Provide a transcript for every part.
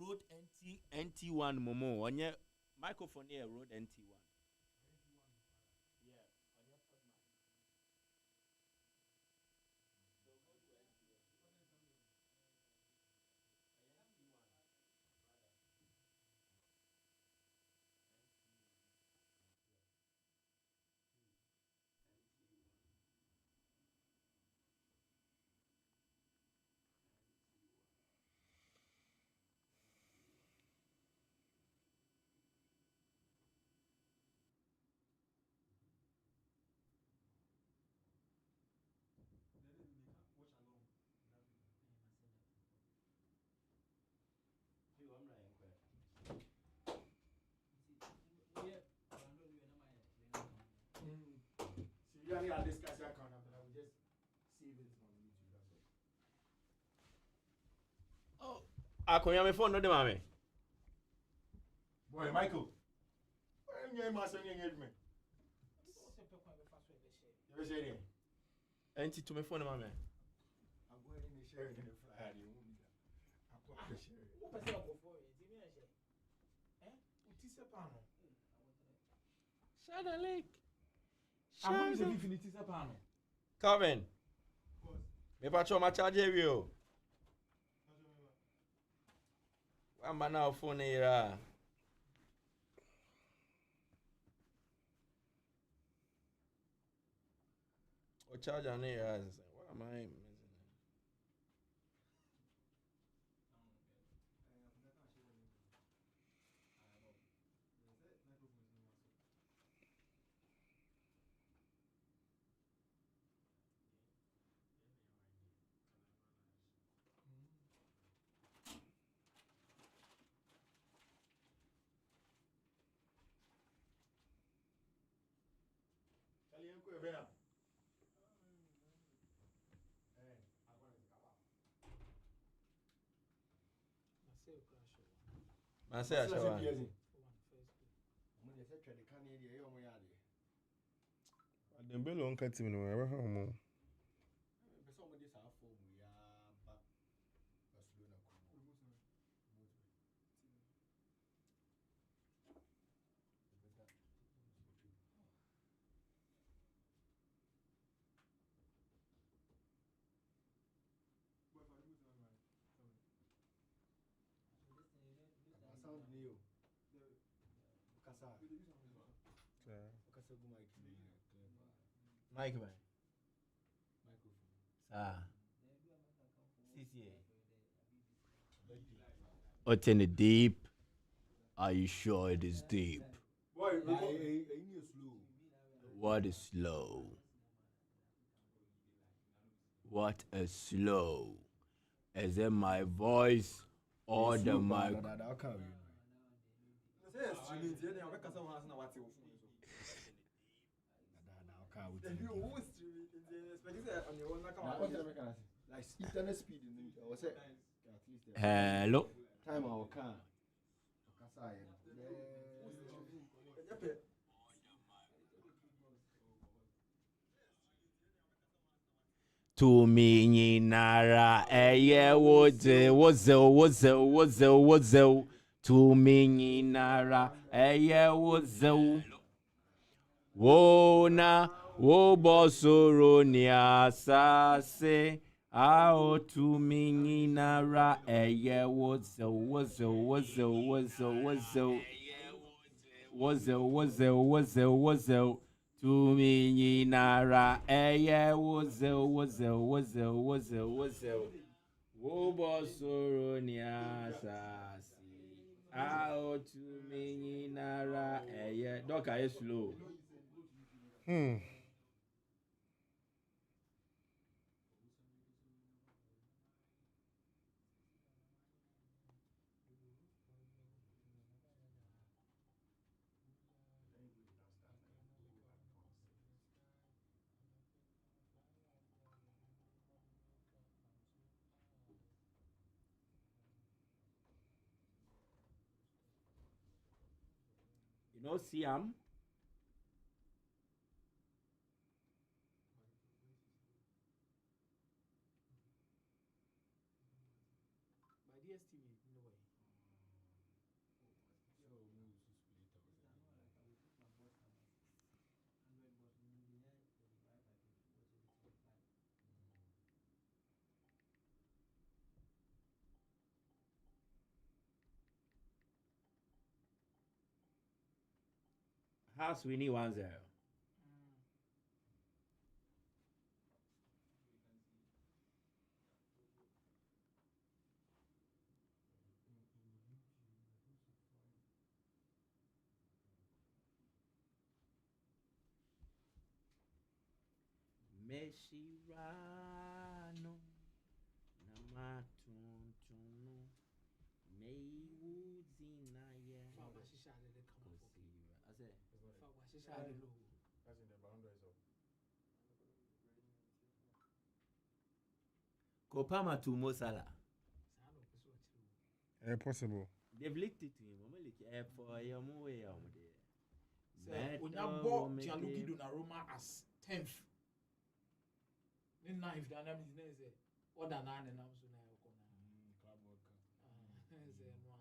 Rode NT1 Momo. On your microphone here, Rode NT1. So you only have this class account, but I will just save it on YouTube. That's all. Oh, I can hear my phone, no, the mommy. Boy, Michael. When you must engage me. You say it. NT to my phone, mommy. I'm going in the sharing in the flyer. I'm going to share it. What percent of for it? Give me a share. What is a panel? Shadow Lake. I'm going to leave in it is a panel. Calvin. Me patch my charger you. Why man now phone here? O charger here. What am I? I say I shall. Dembele on cut him no ever home. Sound new. Mike man. Sir. CCA. What's in the deep? Are you sure it is deep? Boy, What is slow? What is slow? Is it my voice or the mic? Like internet speed in the was it at least Hello. time our car. To me nyinara eye woze to me nyinara eye woze wona wo bosoro ni asase ao to me nyinara eye woze to me nyinara eye woze wo bosoro ni asase ao to me nyinara eye doka is slow. You know Siam? My DSTV, no way. House we need 1-0. Meshirano Namatuntuno Meiwuzinaye. That's in the boundaries of. Kopama to Mosala. Possible. They've linked it to him. I'm like, for your way on there. When you bought Gianluigi Donnarumma as 10th. Then 9th, the name is what the 9 and I'm so now.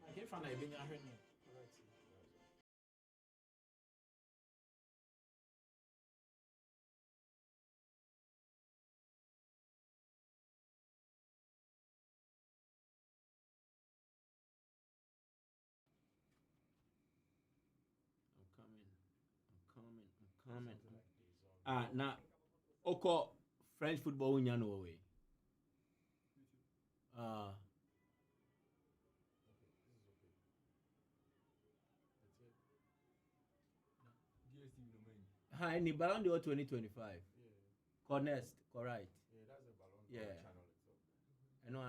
I can't find a big I'm coming. Now, Oko French football in no way. Hi, ni Ballon d'Or 2025. Yeah. Correct. Yeah, that's a Ballon d'Or Yeah. channel itself. I know.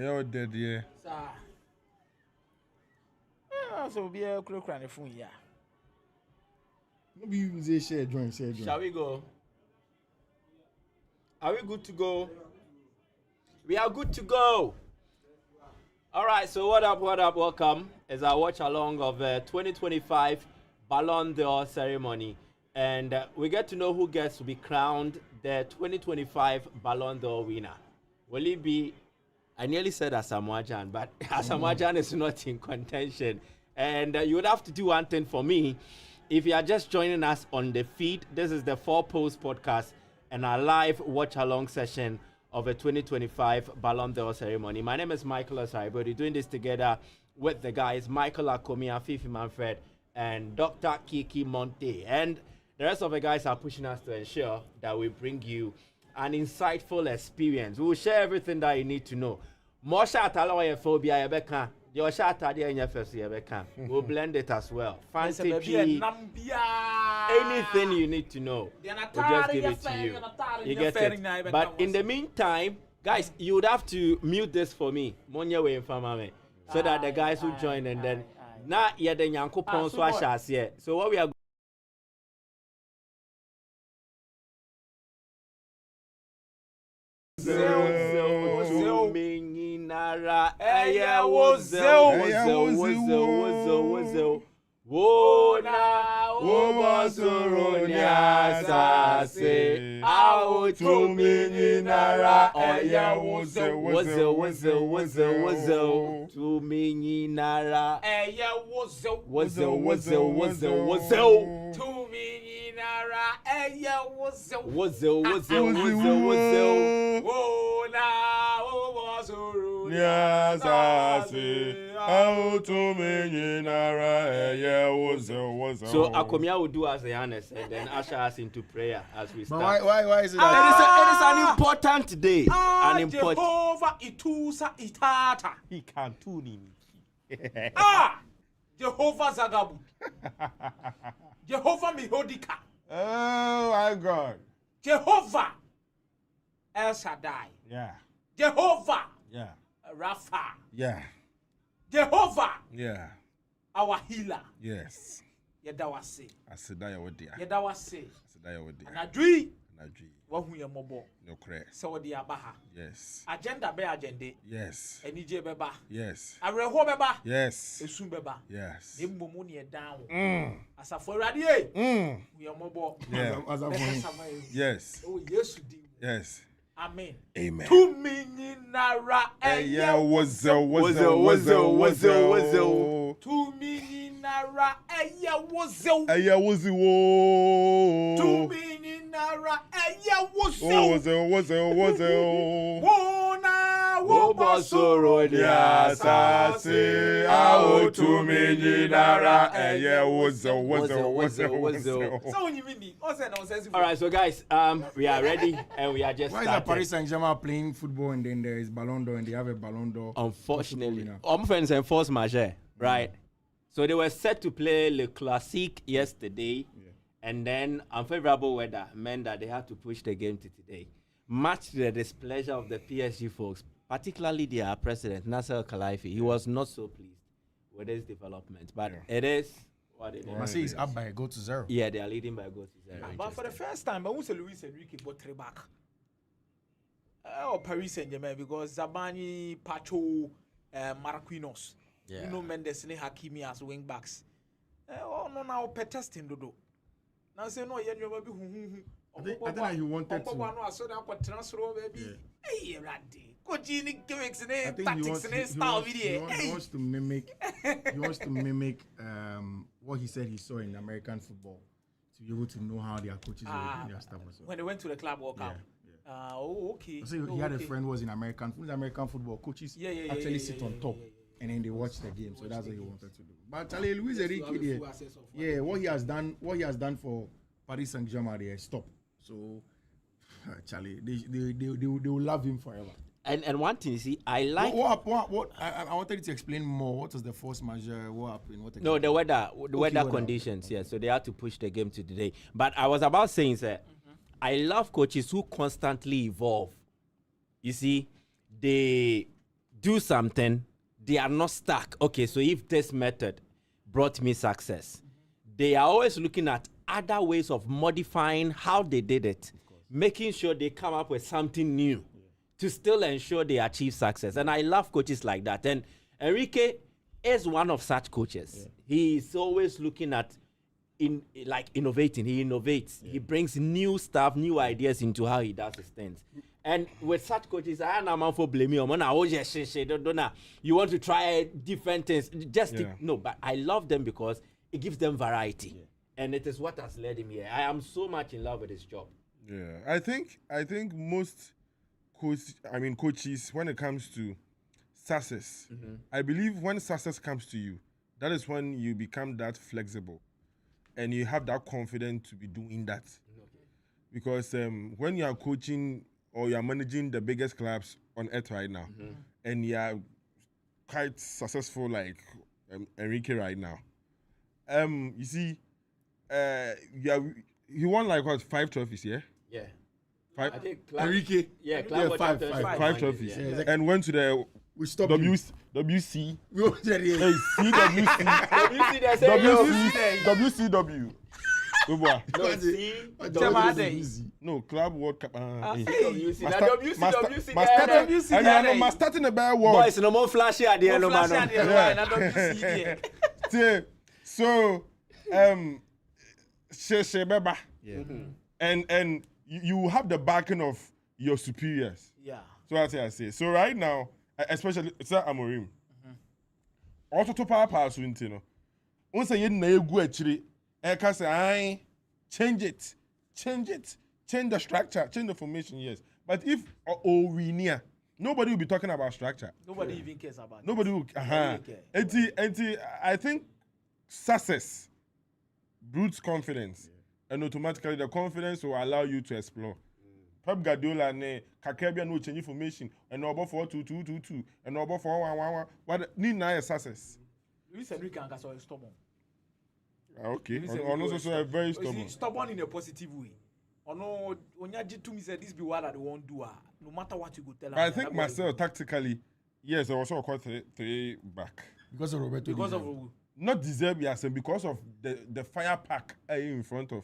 You're dead, yeah. So be a crook on the phone, yeah. Maybe you say share join. Shall we go? Are we good to go? We are good to go. All right, so what up, welcome as I watch along of 2025 Ballon d'Or ceremony. And we get to know who gets to be crowned the 2025 Ballon d'Or winner. Will it be, I nearly said Asamoah Gyan, but Asamoah Gyan is not in contention. And you would have to do one thing for me. If you are just joining us on the feed, this is the 4 Post podcast and our live watch along session of a 2025 Ballon d'Or ceremony. My name is Michael Osai. We're doing this together with the guys Michael Akomi, Fifi Manfred, and Dr. Kiki Monte. And the rest of the guys are pushing us to ensure that we bring you an insightful experience. We will share everything that you need to know. More shot phobia Rebecca. Your shot idea in your first Rebecca. We'll blend it as well. Fancy anything you need to know. We'll just give it to you. You get it. But in the meantime, guys, you would have to mute this for me. Monya way in so that the guys will join and then now yeah the Yanko Ponswa here. So what we are Minginara Aya Wozo Wona Wobo soro ni asase awotumi nyinara eye wozo tumi nyinara eye wozo tumi nyinara eye wozo wona wosoro ni asase awotumi nyinara eye wozo. So Akomia will do as Johannes said, then usher us into prayer as we But start. why is it It that? is an important day. An important. Jehovah itusa itata. He can too ni. Jehovah Zagabu. Jehovah Mihodika. Oh my God. Jehovah El Shaddai. Yeah. Jehovah Yeah. Rapha. Yeah. Jehovah Yeah. our healer. Yes. Yedawase. Asidaya wodia. Yedawase. Asidaya wodia. Anadui. Anadwi. Wahu ye mobo. No cre. Se wodi abaha. Yes. Agenda be agende. Yes. Enije beba. Yes. Areho beba. Yes. Esu beba. Yes. Emmomu ne down. Asafo awurade ye mobo. Yeah. As a boy. Yes. Oh Yesu di. Yes. Amen. Amen. Tumi nyinara eye Yeah, was Tumi Tumi nyinara eye wozo. Aya was wo. Tumi nyinara eye wozo. Was Wona Wobosoro ni asase Awo tumi nyinara aya was So when you mean o say na All right, so guys, we are ready and we are just Why is that Paris Saint-Germain playing football and then there is Ballon d'Or and they have a Ballon d'Or? Unfortunately, our friends and force majeure, right? So they were set to play Le Classique yesterday, and then unfavorable weather meant that they had to push the game to today. Much to the displeasure of the PSG folks, particularly their president, Nasser Al-Khelaifi. He was not so pleased with this development, but it is what it is. Marseille is up by a goal to 0. Yeah, they are leading by a goal to 0. But for the first time, I want to Luis Enrique got 3 back. Or Paris Saint-Germain because Zabani, Pacho, Marquinhos, Nuno Mendes, and Hakimi as wing backs. Oh no, now per testing do. Now say no, you will be I think you wanted to. I saw that transfer baby. Hey, Randy. Coaching gimmicks and I think tactics and style video. He wants to mimic. He wants to mimic what he said he saw in American football to be able to know how their coaches were doing their stuff. When they went to the club World Cup. Okay. So he had a friend who was in American football. Coaches actually sit on top and then they watch the game. So that's what he wanted to do. But Charlie Luis Enrique, what he has done for Paris Saint-Germain, they stop. So Charlie, they will love him forever. And one thing, you see, I like what I wanted you to explain more. What was the force majeure? What happened? No, the weather conditions. Yeah, so they had to push the game to today. But I was about saying, sir, I love coaches who constantly evolve. You see, they do something, they are not stuck. Okay, so if this method brought me success, they are always looking at other ways of modifying how they did it, making sure they come up with something new to still ensure they achieve success. And I love coaches like that. And Enrique is one of such coaches. Yeah. He is always looking at innovating. He innovates. Yeah. He brings new stuff, new ideas into how he does his things. And with such coaches, I am not for blaming him. You want to try different things. No, but I love them because it gives them variety. Yeah. And it is what has led him here. I am so much in love with his job. Yeah, I think most coaches, when it comes to success, I believe when success comes to you, that is when you become that flexible and you have that confidence to be doing that. Okay. Because when you are coaching or you are managing the biggest clubs on earth right now, and you are quite successful like Enrique right now, you see, he won like what, 5 trophies, yeah? Yeah. 5. I think Enrique. Yeah, five trophies. Yeah. And went to the WC. WCW. No, Club World Cup. Starting the bad world. Boys, no more flashy at the end, man. So, Beba. Yeah. And you have the backing of your superiors. Yeah. So that's what I say. So right now, especially Sir Amorim, also to power pass winter, no. Once a year na egu actually, I can say, change it, change the structure, change the formation. Yes, but if we near, nobody will be talking about structure. Nobody even cares about it. Nobody will. I think success brutes confidence, and automatically the confidence will allow you to explore. Pep Guardiola ne Kakebia no change information and over 4-2-2-2-2 and over 4-1-1-1. What need now success? Luis Enrique and Gasol is stubborn. Okay, Luis on Enrique also is so very stubborn. stubborn. Stubborn in a positive way. No, when you to me say this be what they won't do. No matter what you go tell. But I think myself tactically, yes, I also quite three back Because of Roberto. because of not deserve yes, and because of the fire pack in front of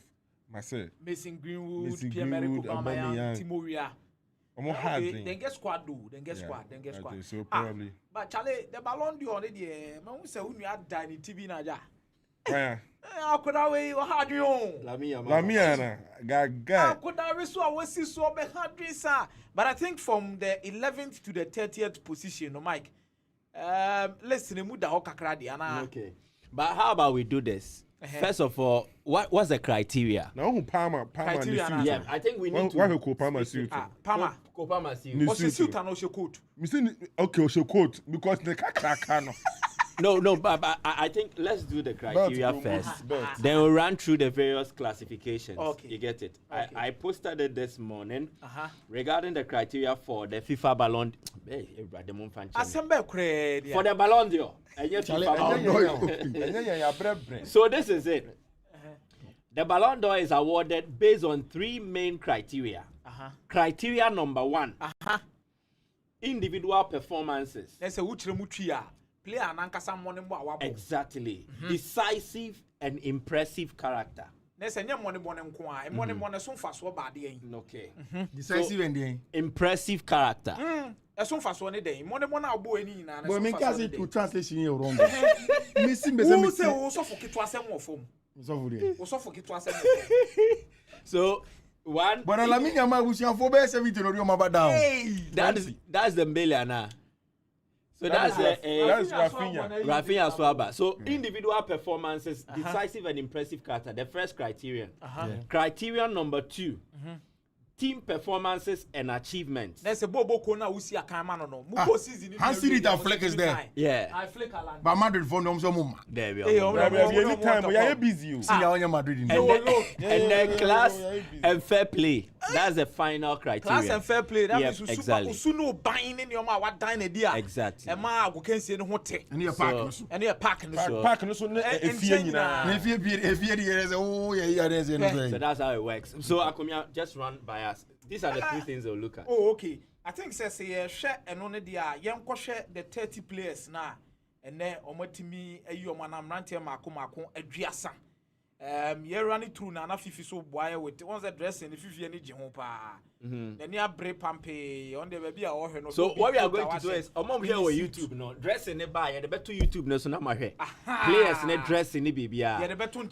myself. Mason Greenwood, Mason Pierre-Emerick Greenwood, Aubameyang, Timo Weah. Okay, then get squad do, then get squad. So probably. But Charlie, the Ballon d'Or, man, we say we had dining TV na ja. Yeah. How could I wait or hard you on? Lamine Lamine, How guy. could I restore our so behind sir? But I think from the 11th to the 30th position, no Mike. Let's remove the Okakradi and Okay. But how about we do this? First of all, what's the criteria? Now who Palmer Criteria ni na. suit. Yeah, I think we need to. Why who Palmer suit? Palmer. Kopa Trophy. Ni What's the suit. suit and also coat? Me say okay, she quote because the crack no. No, but I think let's do the criteria Belt, first. belt. Then we'll run through the various classifications. Okay. You get it? Okay. I posted it this morning Regarding regarding the criteria for the FIFA Ballon. Hey, brother, mon fan channel. Assemble cred. For the Ballon d'Or. Charlie, FIFA Ballon d'Or. So this is it. The Ballon d'Or is awarded based on three main criteria. Criteria number 1. Individual performances. Let's say which remutria. Player and Ankasa money more. Exactly. Decisive and impressive character. Let's say money kwa. Money so fast so bad yen. Okay. Decisive and then. Impressive character. So fast one day. Money abo any na. But me can say to translation here wrong. Missing Who say we so for kitu asem of home. We so for kitu asem. So one. But Lamine Yamal we see for be 70 no maba down. That's Dembele now. So that's Rafinha. Rafinha Swaba. So individual performances, decisive and impressive character. The first criterion. Criterion number 2. Team performances and achievements. Let's say Bobo Kona we see a camera no. Muko season. Hansi and Fleck is there. Yeah. I flick a land. But Madrid phone them some mama. There we Hey, are. Anytime we are busy. See how Madrid in And there. then class and fair play. That's the final criteria. Class and fair play. That Yep, means exactly. Usuno buying in your ma what dine a dear. Exactly. And ma go can see no hotel. And you pack no so. And you pack no so. Pack no so efie nyina. If you say oh yeah there's So anything. that's how it works. So Akumia, just run by us. These are the three things they'll look at. Oh, okay. I think says share and only dia yanko share the 30 players now. And then omotimi eyo manam rantie mako aduasa. You run it through na fifi so boy with once the dress and fifi any jehon pa. Then you bre pampe on the baby or no. So what we are going to do is among here on YouTube no dressing the buy and the better YouTube no so na my hair. Players in dressing the baby.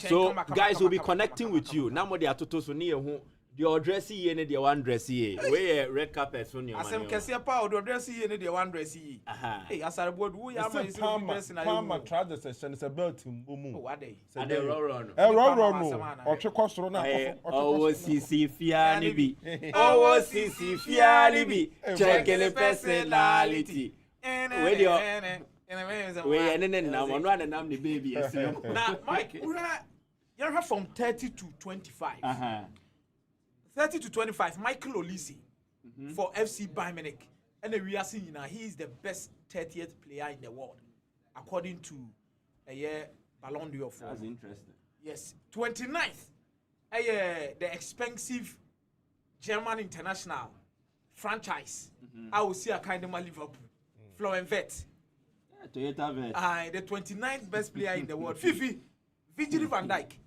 So guys will be connecting with you. Now more they are to so near who the dressy ye ne the one dressy where red carpet so near. Asem kese pa o dressy ye ne the one dressy. Hey asare board wo ya ma is dressing na. Palmer tried the session is a belt in boom. Oh what day? And the run. No. Otwe kwasoro na Oh sisi fiani bi. Oh sisi fiani bi. Check the personality. Where the we and then now one and now the baby. Now Mike, you have from 30 to 25. 30 to 25, Michael Olise for FC Bayern Munich. And we are seeing now he is the best 30th player in the world, according to a year Ballon d'Or. That's interesting. Yes, 29th, the expensive German international franchise. I will see a kind of Liverpool, Florian Wirtz. Toyota Vet. The 29th best player in the world. Virgil van Dijk.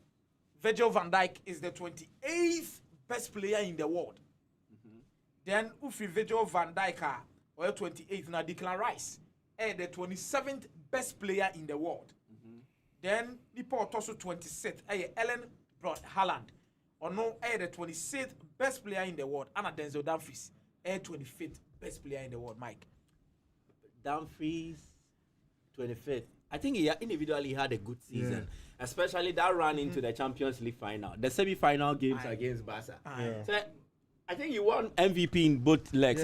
Virgil van Dijk is the 28th best player in the world. Then Ufi Virgil van Dijk or 28th now Declan Rice, the 27th best player in the world. Then Nipo also 26th, Ellen bro, Haaland. Or no, the 26th best player in the world. And Denzel Dumfries, 25th best player in the world, Mike. Dumfries, 25th. I think he individually had a good season, especially that run into the Champions League final, the semi-final games against Barca. So I think he won MVP in both legs,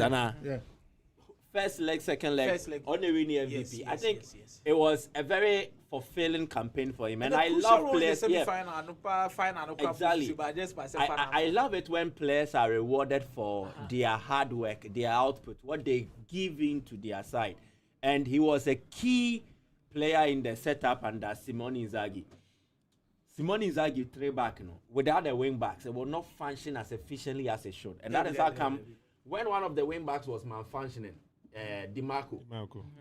first leg, second leg, on the winning MVP. I think it was a very fulfilling campaign for him, and I love players. Exactly. I love it when players are rewarded for their hard work, their output, what they give into their side, and he was a key player in the setup under Simone Inzaghi. Simone Inzaghi 3-back, without the wing backs, it will not function as efficiently as it should, and that is how come when one of the wing backs was malfunctioning. DiMarco.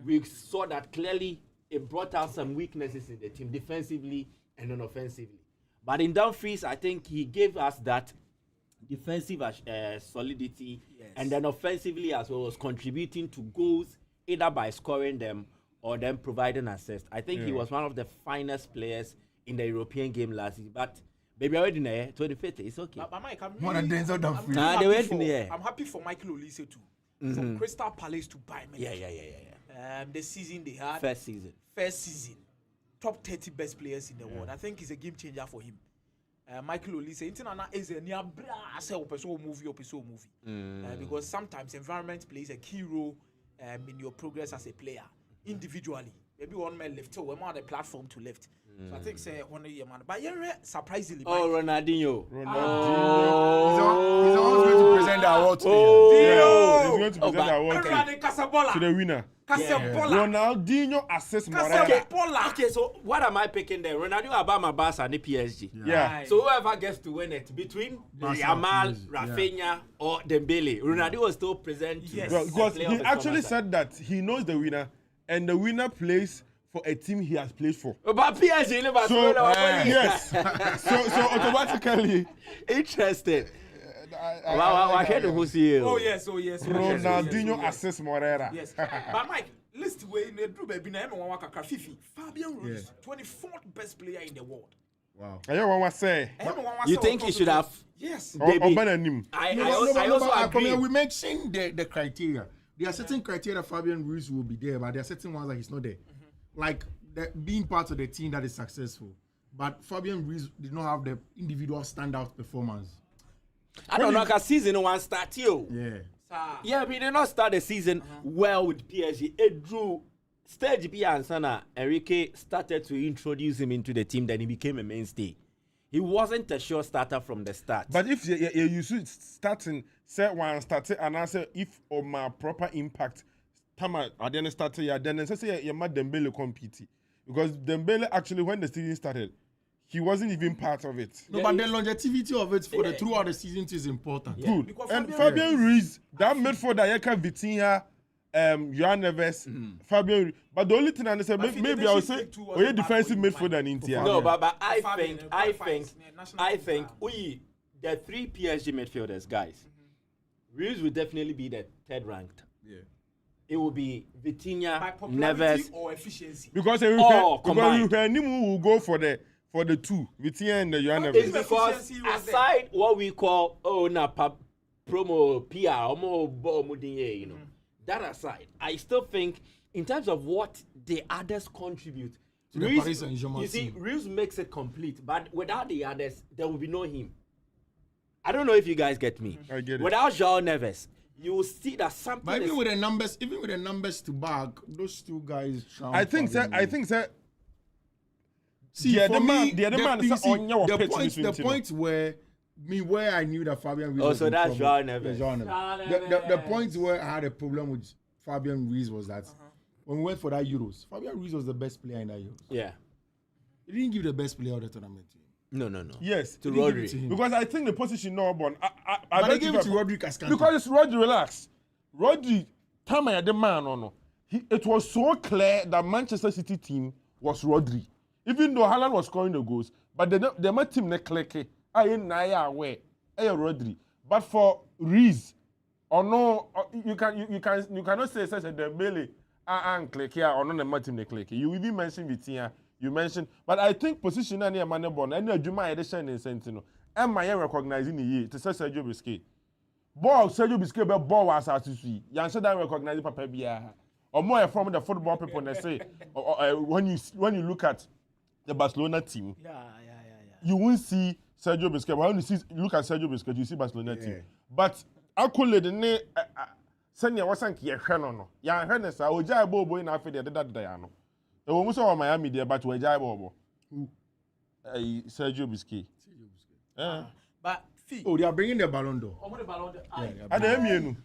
We saw that clearly it brought out some weaknesses in the team defensively and non-offensively. But in Dumfries, I think he gave us that defensive solidity and then offensively as well as contributing to goals either by scoring them or them providing assists. I think he was one of the finest players in the European game last year. But baby, already there, 25th, it's okay. But Mike, I'm happy for Michael Olise too. From Crystal Palace to Bayern Munich. The season they had. First season. Top 30 best players in the world. I think it's a game changer for him. Michael Olise, Intina is a near movie. Because sometimes environment plays a key role in your progress as a player. Individually. Maybe one man left, so we're on the platform to lift. So I think say one year man. But surprisingly, Ronaldinho. He's always going to present the award today. He's going to present the award to the winner. Ronaldinho assist Moreira. Okay, so what am I picking there? Ronaldinho, Obama, Barca, and PSG. So whoever gets to win it between Yamal, Rafinha, or Dembele, Ronaldinho will still present. Because he actually said that he knows the winner, and the winner plays for a team he has played for. But PSG, yes. So automatically interested. I heard who's here. Oh yes. Ronaldinho assists Moreira. Yes. But Mike, list way in the Drew baby na Fifi. Fabian Ruiz, 24th best player in the world. Wow. I want to say. You think he should have? Yes. Baby. I also agree. We mentioned the criteria. There are certain criteria Fabian Ruiz will be there, but there are certain ones that he's not there. Like being part of the team that is successful. But Fabian Ruiz did not have the individual standout performance. I don't know, because season one start you. Yeah, we did not start the season well with PSG. It drew stage B and Sana. Enrique started to introduce him into the team, then he became a mainstay. He wasn't a sure starter from the start. But if you should starting set one started and I say if on my proper impact, Tama I didn't start here, then say you mad Dembele compete. Because Dembele actually when the season started, he wasn't even part of it. No, but the longevity of it for the throughout the season is important. Good. And Fabian Ruiz, that midfielder, Yeka Vitinha, Johan Neves, Fabian Ruiz. But the only thing I say, maybe I would say, you're defensive midfielder in India. No, but I think we, the three PSG midfielders, guys, Ruiz will definitely be the third ranked. Yeah. It will be Vitinha, Neves, Neves, or efficiency. Because you will go for the two, Vitinha and the Johan Neves. It's because aside what we call promo PR, you know, that aside, I still think in terms of what the others contribute, Ruiz, you see, Ruiz makes it complete, but without the others, there will be no him. I don't know if you guys get me. I get it. Without João Neves, you will see that something. But even with the numbers to back, those two guys. I think that. See, the for me, the point where I knew that Fabian Ruiz. Oh, so that's João Neves. The point where I had a problem with Fabian Ruiz was that when we went for that Euros, Fabian Ruiz was the best player in that Euros. Yeah. He didn't give the best player of the tournament to him. No. Yes, to Rodri. Because I think the position no one. But they gave it to Rodri Cascante. Because it's Rodri, relax. Rodri, time I had the man no. It was so clear that Manchester City team was Rodri. Even though Haaland was scoring the goals, but the my team ne click. I aware. Rodri. But for Reese, or no, you cannot say such a Dembele and click here or no the my team ne click. You even mention Vitinha. you mentioned, but I think position and your money born and you might edition in Sentino. And my recognizing the year to say Sergio Busquets. Ball Sergio Busquets, but ball was as to see. You said that recognizing Papa Bia. Or more from the football people they say when you look at the Barcelona team, you won't see Sergio Busquets. When you look at Sergio Busquets, you see Barcelona team. But I could let the name send you wasn't here. No, yeah, I heard this. I would jive bobo in Africa. That Diano. The woman saw Miami there, but we jive bobo. Who? Sergio Busquets. But fee. Oh, they are bringing the Ballon d'Or. The Ballon d'Or. I don't know.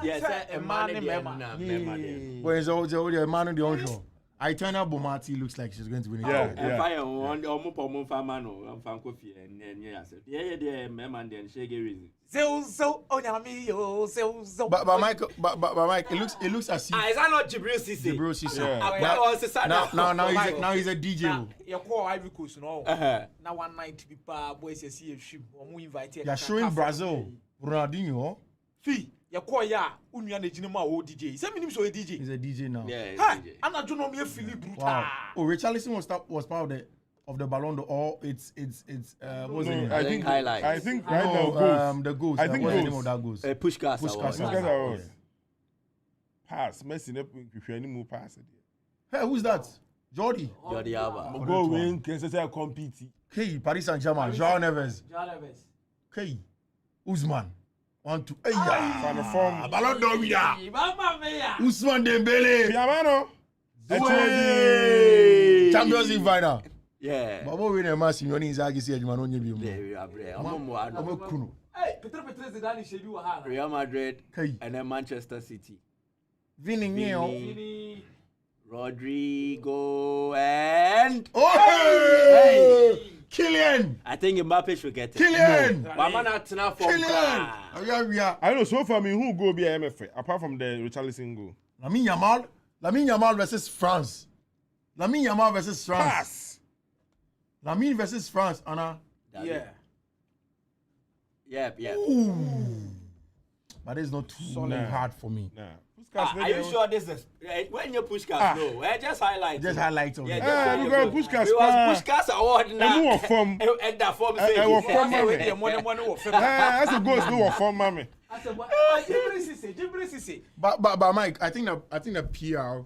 Yes, a man in Well, it's all the man on the onshore. I turn up Bomati looks like she's going to win it. And fire on Omo Famano and Fancofi and yes, yeah, man, then shake reason. So, But Mike, it looks as if. Is that not Jibril Sisi? Jibril Sisi. Now he's a DJ. You call Ivory Coast, no? Now one night to be boys, you see a ship, or we invited. You're showing Brazil, Ronaldinho. Fee, you call ya, Union Jinima or DJ. Send me so a DJ. He's a DJ now. Yeah, I'm not doing me a Philip Brutal. Oh, Richarlison was part of the Ballon d'Or. Or it's what's the name? I think highlights. I think right now the goals. I think what's the name of that goals? Pushkas. Pass. Messi if you any more pass. Hey, who's that? Jordi Alba. Go win. Can say compete. Hey, Paris Saint-Germain. João Neves. Hey, Usman. 1, 2. Hey, Ballon d'Or winner. Ousmane Dembele. Piamano. Champions League final. Yeah. But what we know, Massimo, you need to say, "Man, on you Real Madrid and then Manchester City. Vinny, Rodrigo and Kylian. I think Mbappe should get it. Kylian. I know so far me who go be a MFA apart from the Richarlison goal. Lamine Yamal versus France. Lamine Yamal versus France. Pass. Lamine versus France, Anna. Yeah. Ooh. But it's not too hard for me. Nah. Are you sure this is when you Pushkas? No, just highlights. Just highlights. Yeah, we got Pushkas. We was Pushkas award now. And form. And that form say. That's a goal. No form, mommy. But Mike, I think the PR,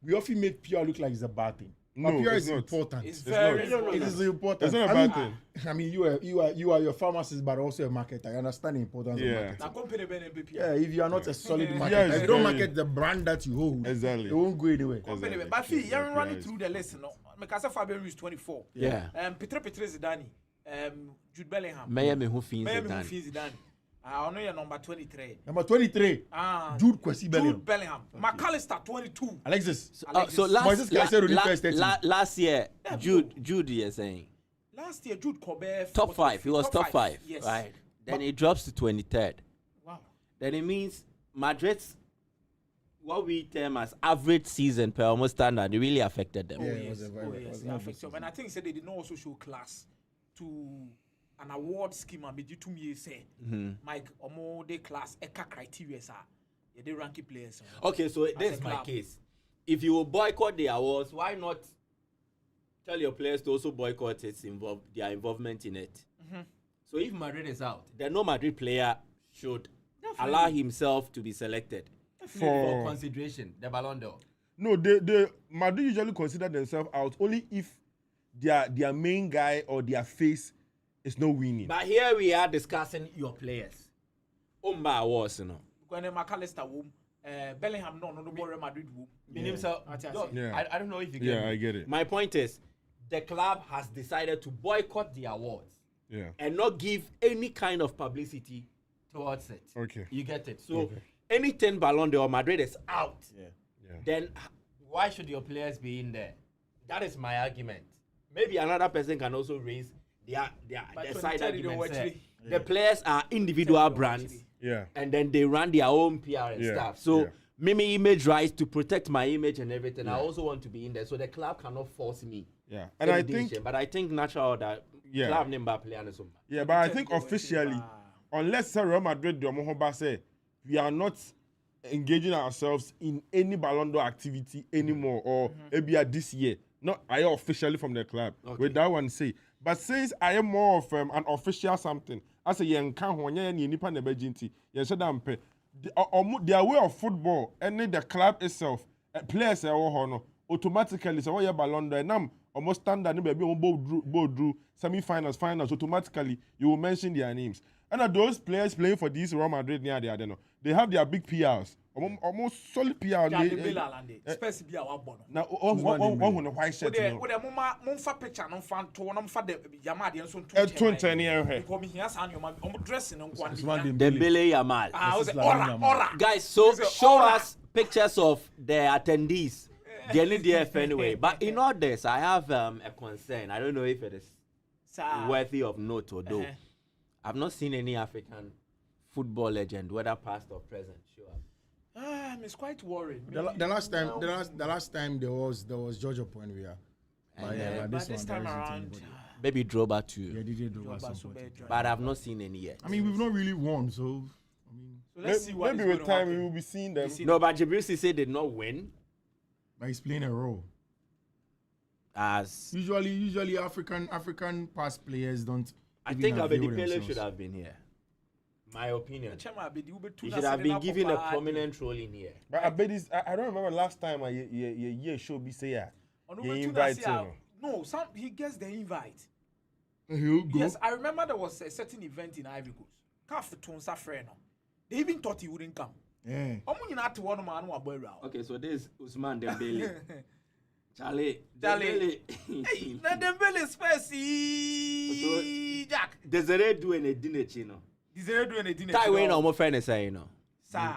we often make PR look like it's a bad thing. No, PR it's is not. important. It's very It is important. It's not a bad thing. I mean, you are your pharmacist, but also a marketer. I understand the importance of marketing. Yeah, if you are not a solid marketer, if you don't market the brand that you hold, exactly, it won't go anywhere. Exactly. But see, you're running through the list, no? Because Fabian is 24. Yeah. Petre Zidane, Jude Bellingham. Miami who feels Zidane. I know you're number 23. Number 23. Jude Bellingham. McAllister 22. Alexis. So last year, Jude, you're saying. Last year, Jude Colbert. Top 5. He was top 5. Yes. Right. Then he drops to 23rd. Wow. Then it means Madrid's what we term as average season per almost standard, it really affected them. Yeah, It affected them. And I think said they did not also show class to an award scheme and be 2 years say Mike Omo de class eka criteria they ranking players. Okay, so this is my case. If you will boycott the awards, why not tell your players to also boycott their involvement in it? So if Madrid is out, then no Madrid player should allow himself to be selected for consideration, the Ballon d'Or. No, the Madrid usually consider themselves out only if their main guy or their face is not winning. But here we are discussing your players. Awards, you know. When McAllister Bellingham no Real Madrid I don't know if you get it. I get it. My point is, the club has decided to boycott the awards. Yeah. And not give any kind of publicity towards it. Okay. You get it. So anything Ballon d'Or Madrid is out. Yeah. Then why should your players be in there? That is my argument. Maybe another person can also raise their side argument. The players are individual brands. Yeah. And then they run their own PR and stuff. So Mimi image rights to protect my image and everything. I also want to be in there. So the club cannot force me. Yeah. And I think natural that club name player. Yeah, but I think officially, unless Real Madrid say we are not engaging ourselves in any Ballon d'Or activity anymore, or maybe this year, Not I am officially from the club. Okay. With that one say. But since I am more of an official something, as a young can when you nipa nebejinti, you said their way of football and the club itself, players automatically so what Ballon d'Or and almost standard maybe both drew semi-finals, finals, automatically you will mention their names. And those players playing for these Real Madrid near there, they have their big PRs. Almost solid PR. Now, one who white shirt. Picture, no fan to one for the Yamadi and so Dembele Yamal. Guys, so show us pictures of the attendees. The NDF anyway. But in all this, I have a concern. I don't know if it is worthy of note or though. I've not seen any African football legend, whether past or present, show up. I'm quite worried. The last time there was George Opoenvia. But this time around, maybe Drogba too. Yeah, DJ Drogba. But I've not seen any yet. I mean, we've not really won, so I mean, so let's see what maybe with time we will be seeing them. No, but Jibril said did not win. But he's playing a role. As usually African past players don't. I think Dembele should have been here. My opinion. He should have been given a prominent role in here. But I don't remember last time a show be say he invited him. No, he gets the invite. He'll go. Yes, I remember there was a certain event in Ivory Coast. They even thought he wouldn't come. Yeah. Okay, so this is Usman Dembele. Charlie. Hey, Dembele spicy. Jack. Desiree doing a dinner, chino. Desiree doing a dinner. Tie way no more friend say you know. Sir.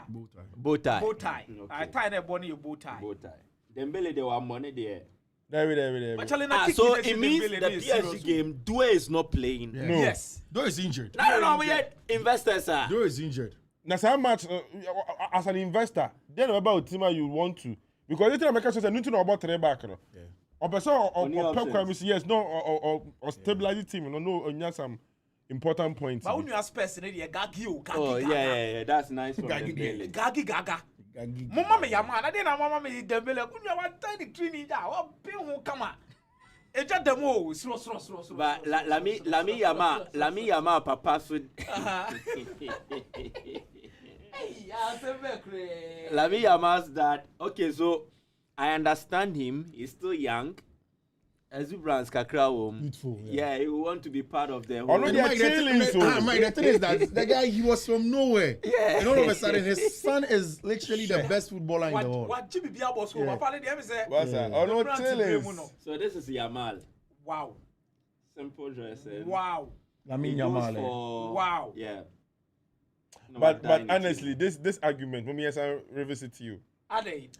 Bow tie. Okay. I tie that bunny your bow tie. Dembele there were money there. There. So it means the PSG game, Due is not playing. Yeah. No. Yes. Due is injured. No, yet investors are. Due is injured. Now, so much as an investor, then about team you want to. Because the American says nothing about three back. Yeah. Or yes, no, or stabilize the team. No, some important points. But when you ask person, you gagi. Oh, yeah, that's nice. Gagi gaga. Mama me Yamal, I didn't mama me Dembele. When you want tiny training, what pay who come on? It's just the more slow. But Lamine Yamal, Papa should. Lamine Yamal's dad. Okay, so I understand him. He's still young. Exuberance kakra Beautiful. Yeah, he will want to be part of the whole. The thing is that the guy, he was from nowhere. Yeah. And all of a sudden, his son is literally the best footballer in the world. So this is Yamal. Wow. Simple dressing. Wow. Lamine Yamal. Wow. Yeah. No, but honestly, this argument, let me revisit to you.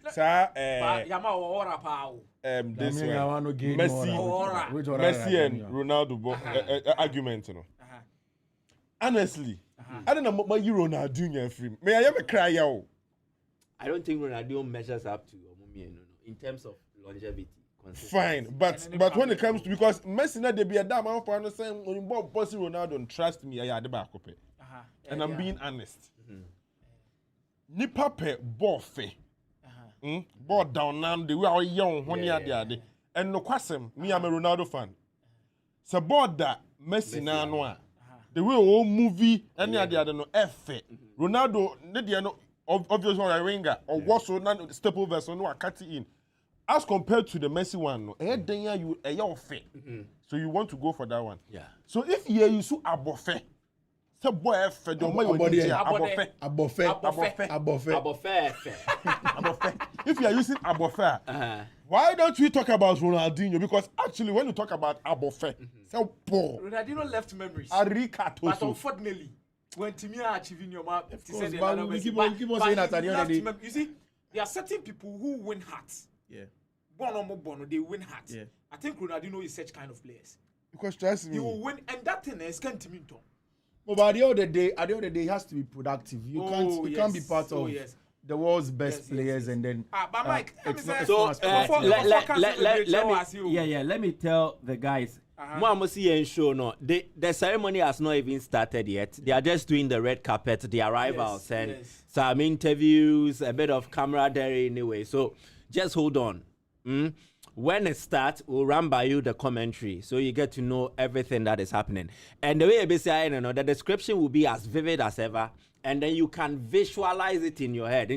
Sir, this one, Messi and Ronaldo argument, you know. Honestly, I don't know what you Ronaldo doing free. May I ever cry out? I don't think Ronaldo measures up to in terms of longevity. Fine, but when it comes to, because Messi not they be a damn out for understand when you boss Ronaldo and trust me, I had the back up. And I'm being honest. Nipa pe ball fe. Ball down now the way are young when you are there. And no question, me I'm a Ronaldo fan. So ball that Messi na no. The way all movie any other no effect. Ronaldo no obviously a winger or what so na step over so no cut it in. As compared to the Messi one, no, you a fit. So you want to go for that one. Yeah. So if you so abofe, so boy fed your abofe. If you are using abofe, why don't we talk about Ronaldinho? Because actually, when you talk about abofe, so poor. Ronaldinho left memories. But unfortunately, when Timmy are achieving your map, we keep on saying that at the end of the day. You see, there are certain people who win hearts. Yeah. Bono, they win hearts. Yeah. I think Ronaldinho is such kind of players. Because trust me, he will win, and that thing is going to mean to. But at the end of the day, he has to be productive. You can't be part of the world's best players and then. But Mike, let me tell the guys. The ceremony has not even started yet. They are just doing the red carpet, the arrivals, and some interviews, a bit of camaraderie anyway. So just hold on. When it starts, we'll run by you the commentary, so you get to know everything that is happening. And the way you say, the description will be as vivid as ever, and then you can visualize it in your head.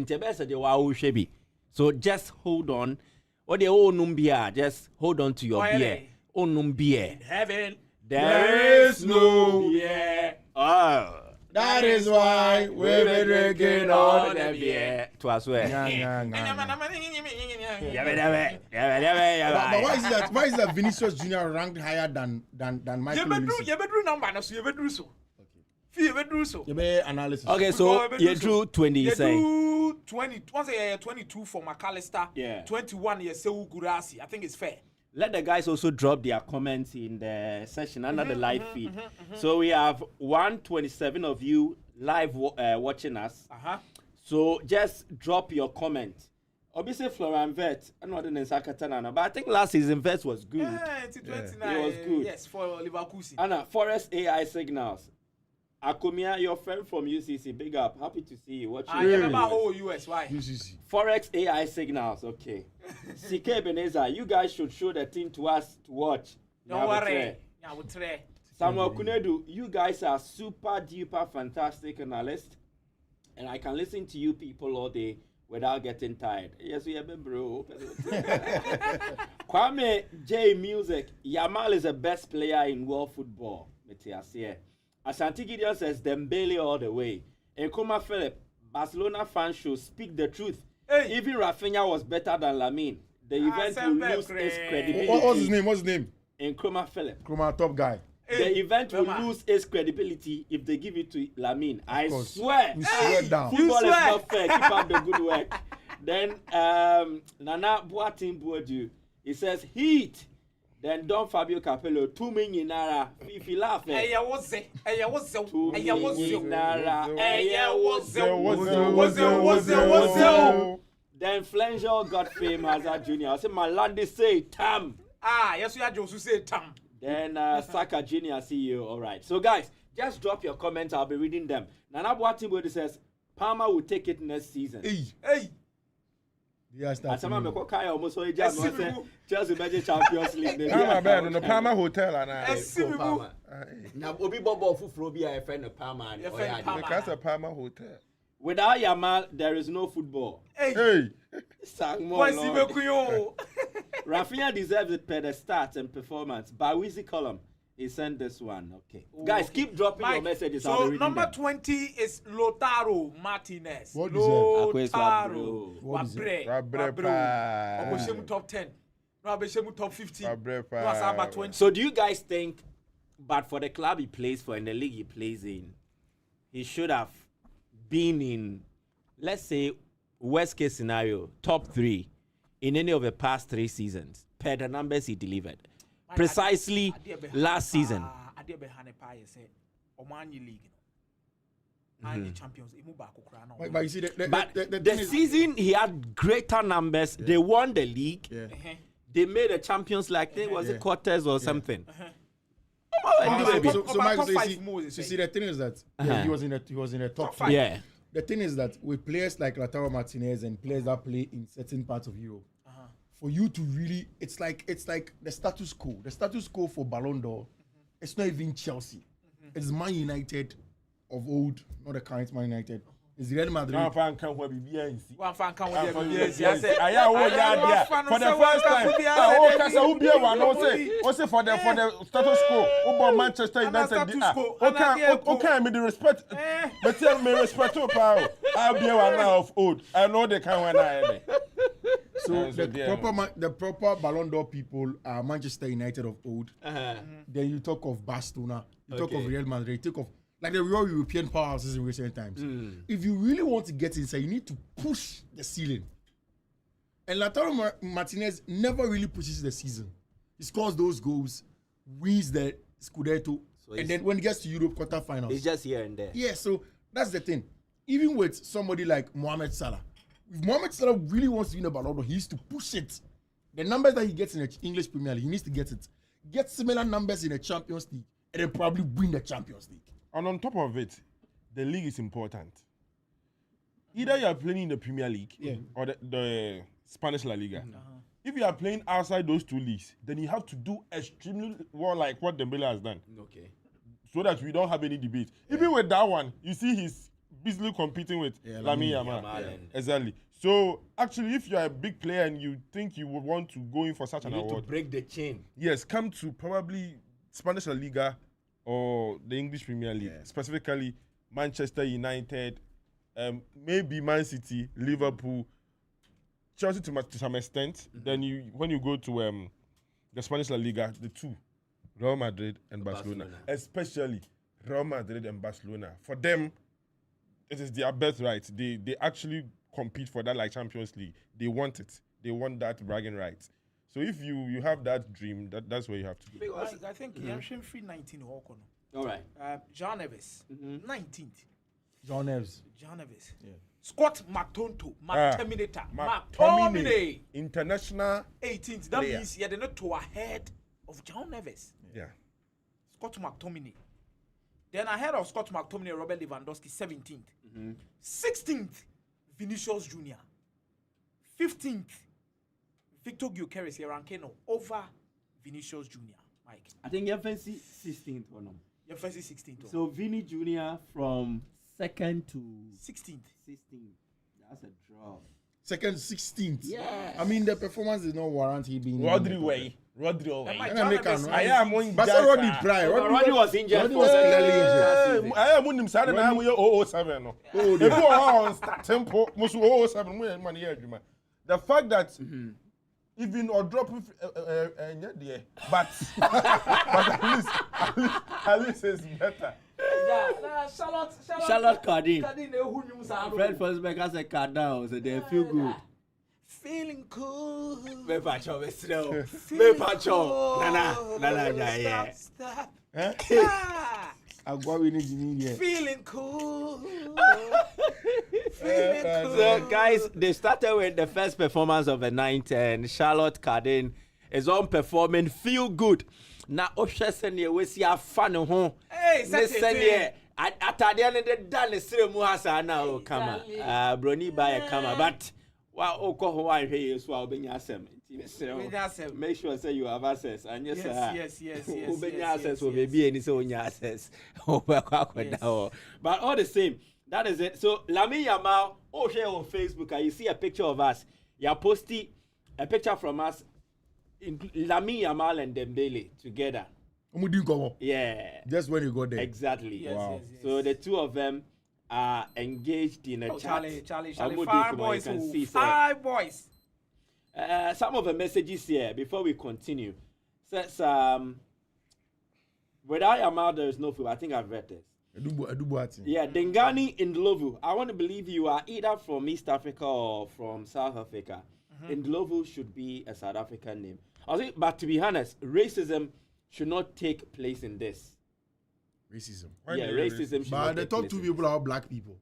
So just hold on. Or the old numbia, just hold on to your beer. Oh, beer. In heaven, there is no beer. Oh. That is why we've been drinking all the beer. To as well. But why is that Vinicius Junior ranked higher than Michael Olise? You better number, so you better do so. You better do so. You better analysis. Okay, so you drew 20. You say do 20. Once a year, 22 for McAllister. Yeah. 21 years, Sewu Gurasi. I think it's fair. Let the guys also drop their comments in the session under the live feed. So we have 127 of you live watching us. So just drop your comment. Obviously, Florian Vert, I know the but I think last season Vert was good. Yeah, it's 29. It was good. Yes, for Leverkusen. Anna, Forest AI Signals. Akumia, your friend from UCC, big up. Happy to see you. Watching. I remember whole US. Why? UCC. Forex AI Signals, okay. CK Ebenezer, you guys should show the thing to us to watch. Don't worry. Yeah, we'll try. Samuel Kunedu, you guys are super duper fantastic analysts, and I can listen to you people all day without getting tired. Yes, we have been bro. Kwame J Music, Yamal is the best player in world football. Ashanti Gideon says Dembele all the way. And Kuma Philip, Barcelona fans should speak the truth. Hey. Even Rafinha was better than Lamine. The event will lose its credibility. What's his name? What's his name? And Kuma Philip. Kuma, top guy. The event will lose its credibility if they give it to Lamine. I swear. You swear down. Football is not fair. Keep up the good work. Then Nana Boatin Boadu, he says heat. Then Don Fabio Capello, 2 million naira. If you laugh, Hey, what's it? Hey, what's it? 2 million naira. Hey, what's it? Then Flangel got fame as a junior. I said, Malandi say Tam. Yes, we are just say Tam. Then Saka Junior CEO. All right. So guys, just drop your comments. I'll be reading them. Nana Boatin says Palmer will take it next season. Hey. Yes, that's Chelsea Magic Champions League. Palmer, no Palmer Hotel, Now, Obi Bobo Fufrobi, I friend of Palmer. Because of Palmer Hotel. Without Yamal, there is no football. Hey. Rafinha deserves it per the stats and performance. Bawizi column. He sent this one. Okay. Guys, keep dropping your messages. So, number 20 is Lotaro Martinez. What is Lotaro. Wabre. Obeshemu top 10. No, Obeshemu top 15. No, about 20. So, do you guys think, but for the club he plays for and the league he plays in, he should have been in, let's say, worst case scenario, top 3 in any of the past 3 seasons, per the numbers he delivered? Precisely last season. But you see, the season he had greater numbers. They won the league. They made the Champions League. Was it quarters or something? So Michael, you see, the thing is that he was in the top 5. Yeah. The thing is that with players like Lautaro Martinez and players that play in certain parts of Europe, for you to really, it's like the status quo. The status quo for Ballon d'Or, it's not even Chelsea. It's Man United of old, not the current Man United. It's Real Madrid. For the first time, for the status quo, about Manchester United. Okay, me the respect, but tell me respect to power. I'll be one now of old. I know they can win I. So the proper Ballon d'Or people are Manchester United of old. Then you talk of Barcelona, you talk of Real Madrid, you talk of like the real European powerhouses in recent times. If you really want to get inside, you need to push the ceiling. And Lautaro Martinez never really pushes the season. He scores those goals, wins the Scudetto, and then when he gets to Europe quarterfinals, it's just here and there. Yeah, so that's the thing. Even with somebody like Mohamed Salah, if Mohamed Salah really wants to win a Ballon d'Or, he needs to push it. The numbers that he gets in the English Premier League, he needs to get it. Get similar numbers in the Champions League, and then probably win the Champions League. And on top of it, the league is important. Either you are playing in the Premier League or the Spanish La Liga. If if you are playing outside those two leagues, then you have to do extremely well, like what Dembele has done. Okay. So that we don't have any debate. Even with that one, you see he's busily competing with Lamine Yamal. Exactly. So actually, if you're a big player and you think you would want to go in for such an award, to break the chain. Yes, come to probably Spanish La Liga or the English Premier League, specifically Manchester United, maybe Man City, Liverpool, Chelsea to some extent. Then when you go to the Spanish La Liga, the two, Real Madrid and Barcelona, especially Real Madrid and Barcelona. For them, it is their birthright. They actually compete for that like Champions League. They want it. They want that bragging rights. So if you have that dream, that's where you have to do. Because I think I'm free 19 or all right. John Neves, 19th. John Neves. Yeah. Scott McTominay. McTominay. International 18th. That means you're not to ahead of John Neves. Yeah. Scott McTominay. Then ahead of Scott McTominay, Robert Lewandowski, 17th. 16th, Vinicius Jr. 15th, Victor Gyökeres Rankeno over Vinicius Jr. Mike. I think you're fancy 16th or no? You're fancy 16th. So Vini Jr. from 2nd to 16th. 16th. That's a draw. Second 16th. Yeah. I mean, the performance is not warrant he being. Rodri way. But Rodri prior. Rodri was injured. Rodri was clearly injured. I am on him Saturday night 007. Oh, they go on start tempo. Most 007 money here, the fact that even or drop but at least it's better. Charlotte Cardin. Fred Forsberg has a card down, so they feel good. Feeling cool. Me pacho, me slow. Feeling Me pacho. cool. Nana. Stop. Feeling cool. Feeling cool. So, guys, they started with the first performance of the night, and Charlotte Cardin is on performing Feel Good. Now, Oshesene, we see a fan home. Hey, Sene, at the end of the day, the Sire Muhasa now come. Brony by a camera, but wow, Okohua here is well being yourself. Make sure say you have access, and yes, access will be any so access. But all the same, that is it. So Lamine Yamal, here on Facebook, and you see a picture of us. You are posting a picture from us, Lamine Yamal and Dembele together. Yeah. Just when you go there. Exactly. Yes, wow. yes. So the two of them are engaged in a chat. Charlie. Five boys. Five boys. Some of the messages here before we continue says without Yamal there is no food. I think I've read this. Yeah, Dengani in Ndlovu. I want to believe you are either from East Africa or from South Africa. Ndlovu should be a South African name. I think, but to be honest, racism should not take place in this. Racism. Racism should but not the take top place two in people are black people.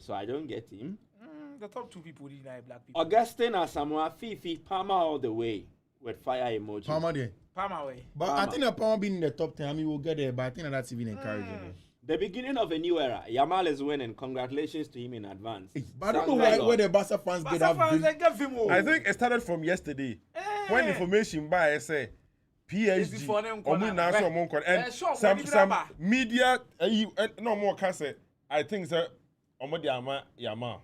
So I don't get him. The top two people deny black people. Augustine Asamoah Fifi, Palmer all the way with fire emoji. Palmer there. Palmer way. But Palmer. I think that Palmer being in the top 10, I mean, we'll get there, but I think that's even encouraging. The beginning of a new era. Yamal is winning. Congratulations to him in advance. But I don't know where the Barca fans get that. I think it started from yesterday. When information by I say PSG and some media no more cassette. I think that Yamal.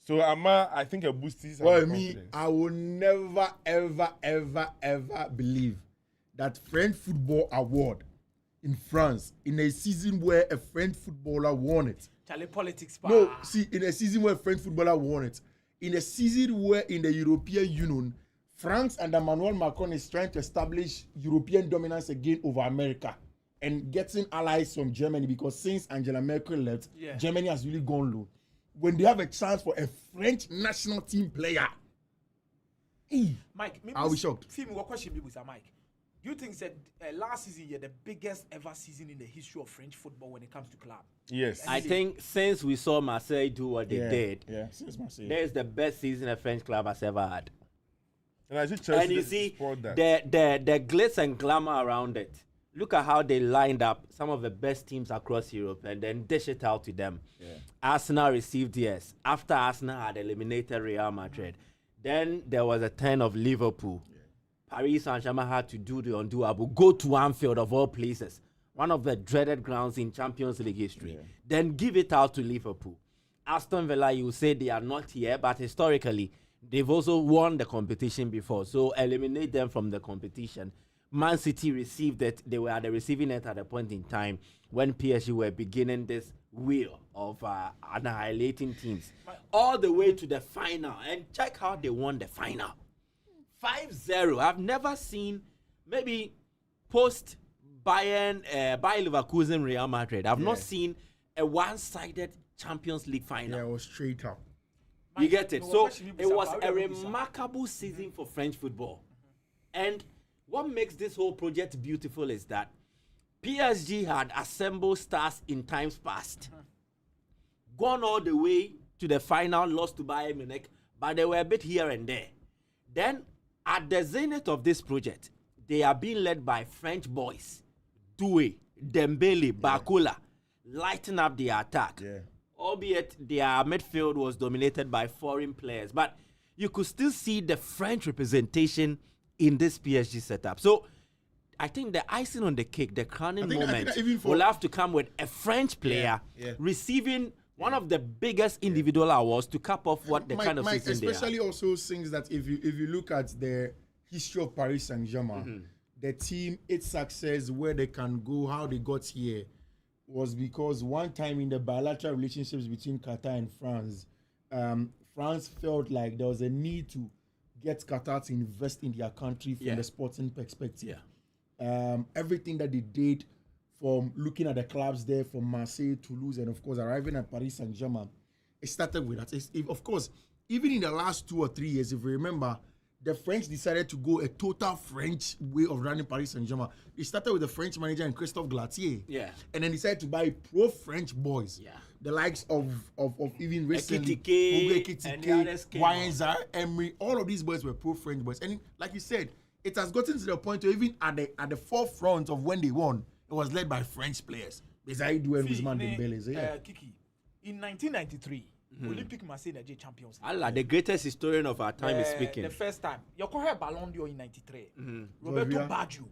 So I think a boost is I will never ever believe that French Football Award in France in a season where a French footballer won it. Charlie politics. No, see, in a season where a French footballer won it, in a season where in the European Union, France and Emmanuel Macron is trying to establish European dominance again over America and getting allies from Germany because since Angela Merkel left, Germany has really gone low. When they have a chance for a French national team player, Mike, I'll be shocked. What question with Mike? Do you think that last season the biggest ever season in the history of French football when it comes to club? Yes. I think since we saw Marseille do what they did, since Marseille, that is the best season a French club has ever had. And you see the glitz and glamour around it. Look at how they lined up some of the best teams across Europe and then dish it out to them. Arsenal received yes. After Arsenal had eliminated Real Madrid, Then there was a turn of Liverpool. Paris Saint-Germain had to do the undoable, go to Anfield of all places, one of the dreaded grounds in Champions League history. Then give it out to Liverpool. Aston Villa, you say they are not here, but historically, they've also won the competition before. So eliminate them from the competition. Man City received it. They were at the receiving end at a point in time when PSG were beginning this wheel of annihilating teams. All the way to the final. And check how they won the final. 5-0. I've never seen, maybe post Bayern Leverkusen Real Madrid. I've not seen a one-sided Champions League final. Yeah, it was straight up. You get it? So it was a remarkable season for French football. And what makes this whole project beautiful is that PSG had assembled stars in times past, gone all the way to the final, lost to Bayern Munich, but they were a bit here and there. Then, at the zenith of this project, they are being led by French boys, Doué, Dembele, Barcola, lighting up the attack. Albeit their midfield was dominated by foreign players, but you could still see the French representation in this PSG setup. So, I think the icing on the cake, the crowning moment, will have to come with a French player receiving one of the biggest individual awards to cap off what the kind of season they are. Especially also things that if you look at the history of Paris Saint-Germain, the team, its success, where they can go, how they got here, was because one time in the bilateral relationships between Qatar and France, France felt like there was a need to get Qatar to invest in their country from the sporting perspective. Everything that they did, from looking at the clubs there, from Marseille, Toulouse, and of course arriving at Paris Saint-Germain, it started with that. Of course, even in the last 2 or 3 years, if you remember, the French decided to go a total French way of running Paris Saint-Germain. They started with the French manager and Christophe Galtier. And then decided to buy pro-French boys. The likes of even recently, Ekitike, Wayne Emery, all of these boys were pro-French boys. And like you said, it has gotten to the point where even at the forefront of when they won, it was led by French players. Besides doing Ousmane Dembele. Kiki, in 1993, Olympic Marseille Nigeria champions. Allah, the greatest historian of our time is speaking. The first time, you had Ballon d'Or in 93. Roberto Baggio,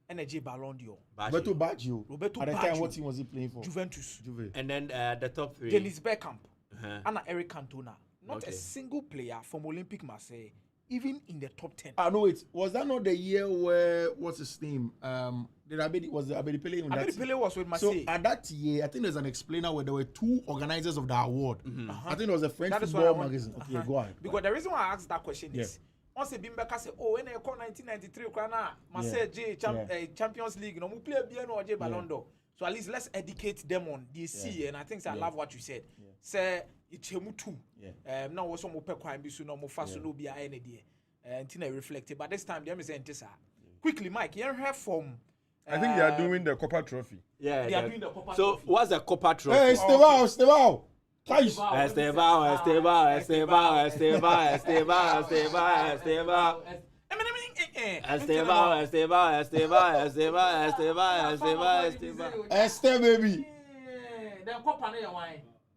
NJ Ballon d'Or. Roberto Baggio. Roberto At the Baggio. time, what team was he playing for? Juventus. And then the top three. Dennis Bergkamp, and Eric Cantona. Not a single player from Olympic Marseille, even in the top 10. No, wait. Was that not the year where, what's his name? Was Abedi Pele in that? Abedi Pele was with Marseille. So at that year, I think there's an explainer where there were 2 organizers of the award. I think it was a French football magazine. Okay, go ahead. Because the reason why I asked that question is, once Bimbeka say, when they call 1993, Marseille Champions League, no, we play bien Ballon d'Or. So at least let's educate them on DC, and I think I love what you said. Say it's too. Now was some open crime, so no more fast no be a idea. Until I reflected, but this time they are saying this. Quickly, Mike, you heard from. I think they are doing the Kopa Trophy. They are doing the Kopa Trophy. So what's the Kopa Trophy? Hey, Estevao. Estevao, baby.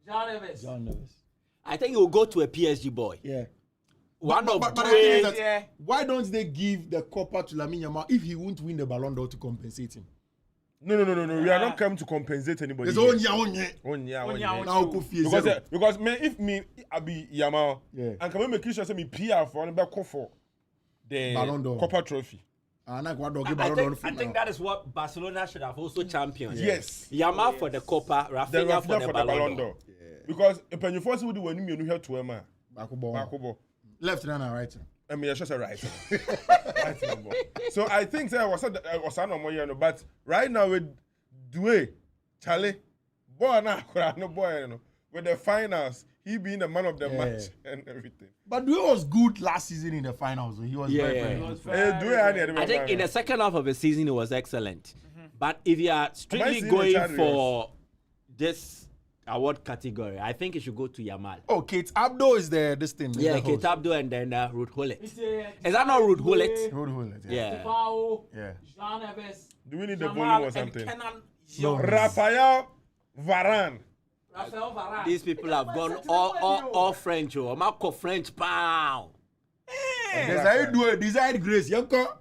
John Neves. I think he'll go to a PSG boy. One of the why don't they give the Kopa to Lamine Yamal if he won't win the Ballon d'Or to compensate him? No. We are not come to compensate anybody. It's because man, if me I be Yamal, and can make sure say me PR for and back for the Ballon d'Or. Kopa Trophy. I think that is what Barcelona should have also championed. Yes. Yamal for the Copa, Rafinha for the Ballon d'Or. Because if you force would do when you here to Emma. Bakubo. Left hand and right hand. I mean, just a right. So I think there was no more, but right now with Doué, Charlie, boy, no boy, with the finals, he being the man of the match and everything. But Doué was good last season in the finals. He was very good. I think in the second half of the season, it was excellent. But if you are strictly going for this award category, I think it should go to Yamal. Oh, Kate Abdo is this thing. Yeah, Kate Abdo and then Ruud Gullit. Is that not Ruud Gullit? Ruud Gullit, yeah. Jean Neves. Do we need the volume or something? No. Raphael Varane. These people have gone all French. Marco French, pow. Desired grace. Yanko.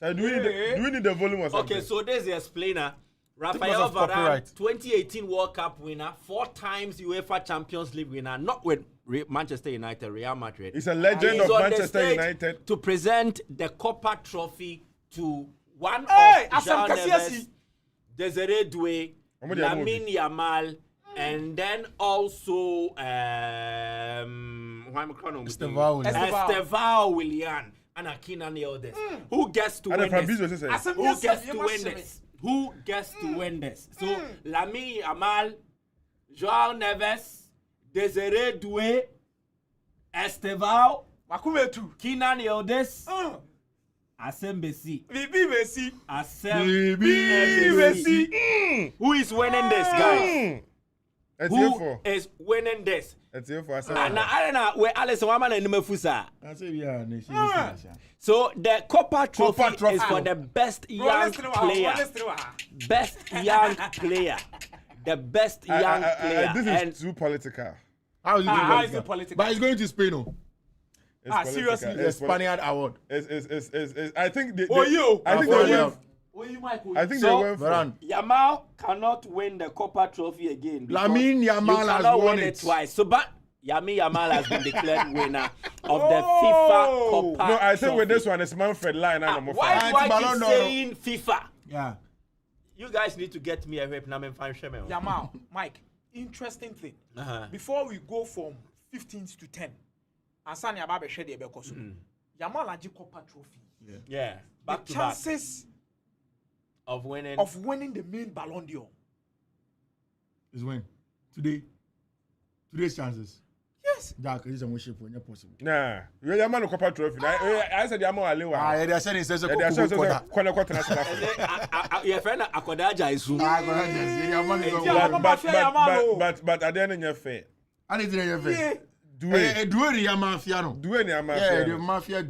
So do we need the volume or something? Okay, so there's the explainer. Rafael Varane, 2018 World Cup winner, 4 times UEFA Champions League winner, not with Manchester United, Real Madrid. He's a legend of Manchester United. To present the Kopa Trophy to one of Jean Neves, Desiree Doué, Lamine Yamal, and then also Estevao Willian and Akina Neodes. Who gets to win this? Who gets to win this? Who gets to win this? So Lamine Yamal, João Neves, Desiree Doué, Estevao, Kina Neodes, Asembesi. Asembesi. Who is winning this, guys? Who is winning this? And I don't know where Alice Waman and Mufusa. So the Kopa Trophy is for the best young player. Best young player. The best young player. This is too political. How is it political? But it's going to Spain. Seriously, the Spaniard award. I think they won. Yamal cannot win the Kopa Trophy again. Lamine Yamal has won it twice. So, but Lamine Yamal has been declared winner of the FIFA Kopa Trophy. No, I think with this one, it's Manfred Line. Why do I keep saying FIFA? Yeah. You guys need to get me a rep. Yamal, Mike, interesting thing. Before we go from 15th to 10, Asani Ababe Shedi Ebekosu. Yamal Aji Kopa Trophy. Yeah. Back the chances of winning the main Ballon d'Or is when? Today's chances. Yes. Jack, this is a worship when you're possible. Nah, you're Yamal Kopa Trophy. I said Yamal Alewa. They're saying it says a your friend Akodaja is but at the end of your fair. And it's in your face. Do the mafia. The mafia.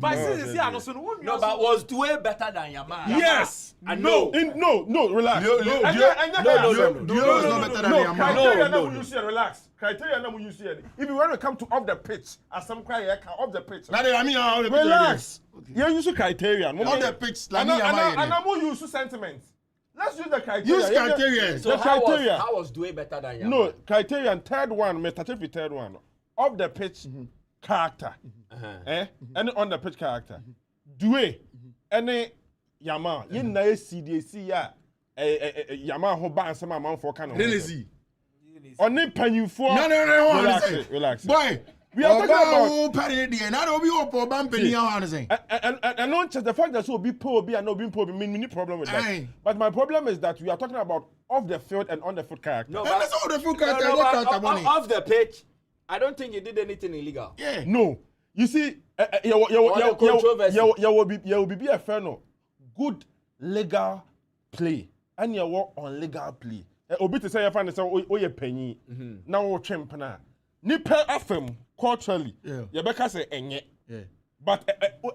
No, but was Doué better than Yamal? Yes. No, relax. Duo is not better than Yamal. Relax. Criteria number you see. If you want to come to off the pitch, as some cry off the pitch. Relax. You use criteria. Off the pitch. And I'm going to use sentiments. Let's use the criteria. Use criteria. So how was Doué better than Yamal? No, criteria and third one, Mr. Third one. Off the pitch character. Any on the pitch character. Doué. Any Yamal. You know CDC Yamal who ban some amount for kind of. Really? On the penny for. No. Relax. Boy. We are talking about penny. Now don't be open ban penny. And not just the fact that so be poor be and not being poor be many problem with that. But my problem is that we are talking about off the field and on the field character. No, that's all the field character. Off the pitch, I don't think you did anything illegal. Yeah. No. You see, you will be a fan of good legal play and you work on legal play. Obi to say you find yourself oh you penny. Now we champ na. Nipa FM culturally. You better say enye. But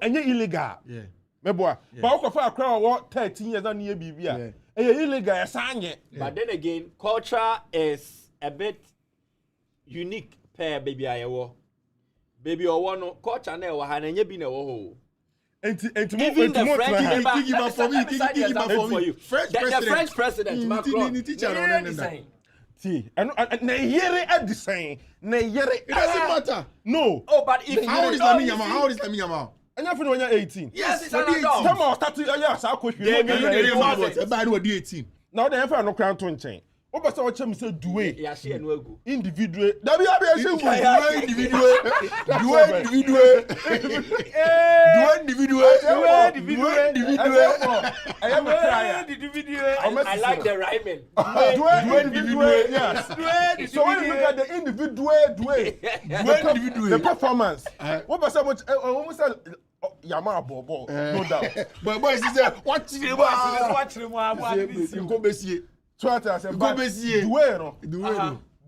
enye illegal. Yeah. Meboa. But we for a crowd what 13 years and year bibia. Illegal asanye. But then again, culture is a bit unique. Per baby ayewo. Baby owo no culture na ewo ha na enye bi na ewo ho. Even the French president Macron. See, and it doesn't matter. No. Oh, but if how old is Lamine Yamal? How old is Lamine Yamal? And you're when you're 18. Yes, it's an adult. Come on, start to They 18. Now they have no crown to chain. What was our chum said Doué? Yeah, she and Wegu. Individual. I like the rhyming. Yes. So when you look at the individual, the performance. What was so much? Almost Yamal Bobo, no doubt. But boys, he said, watch him. Go Bessie.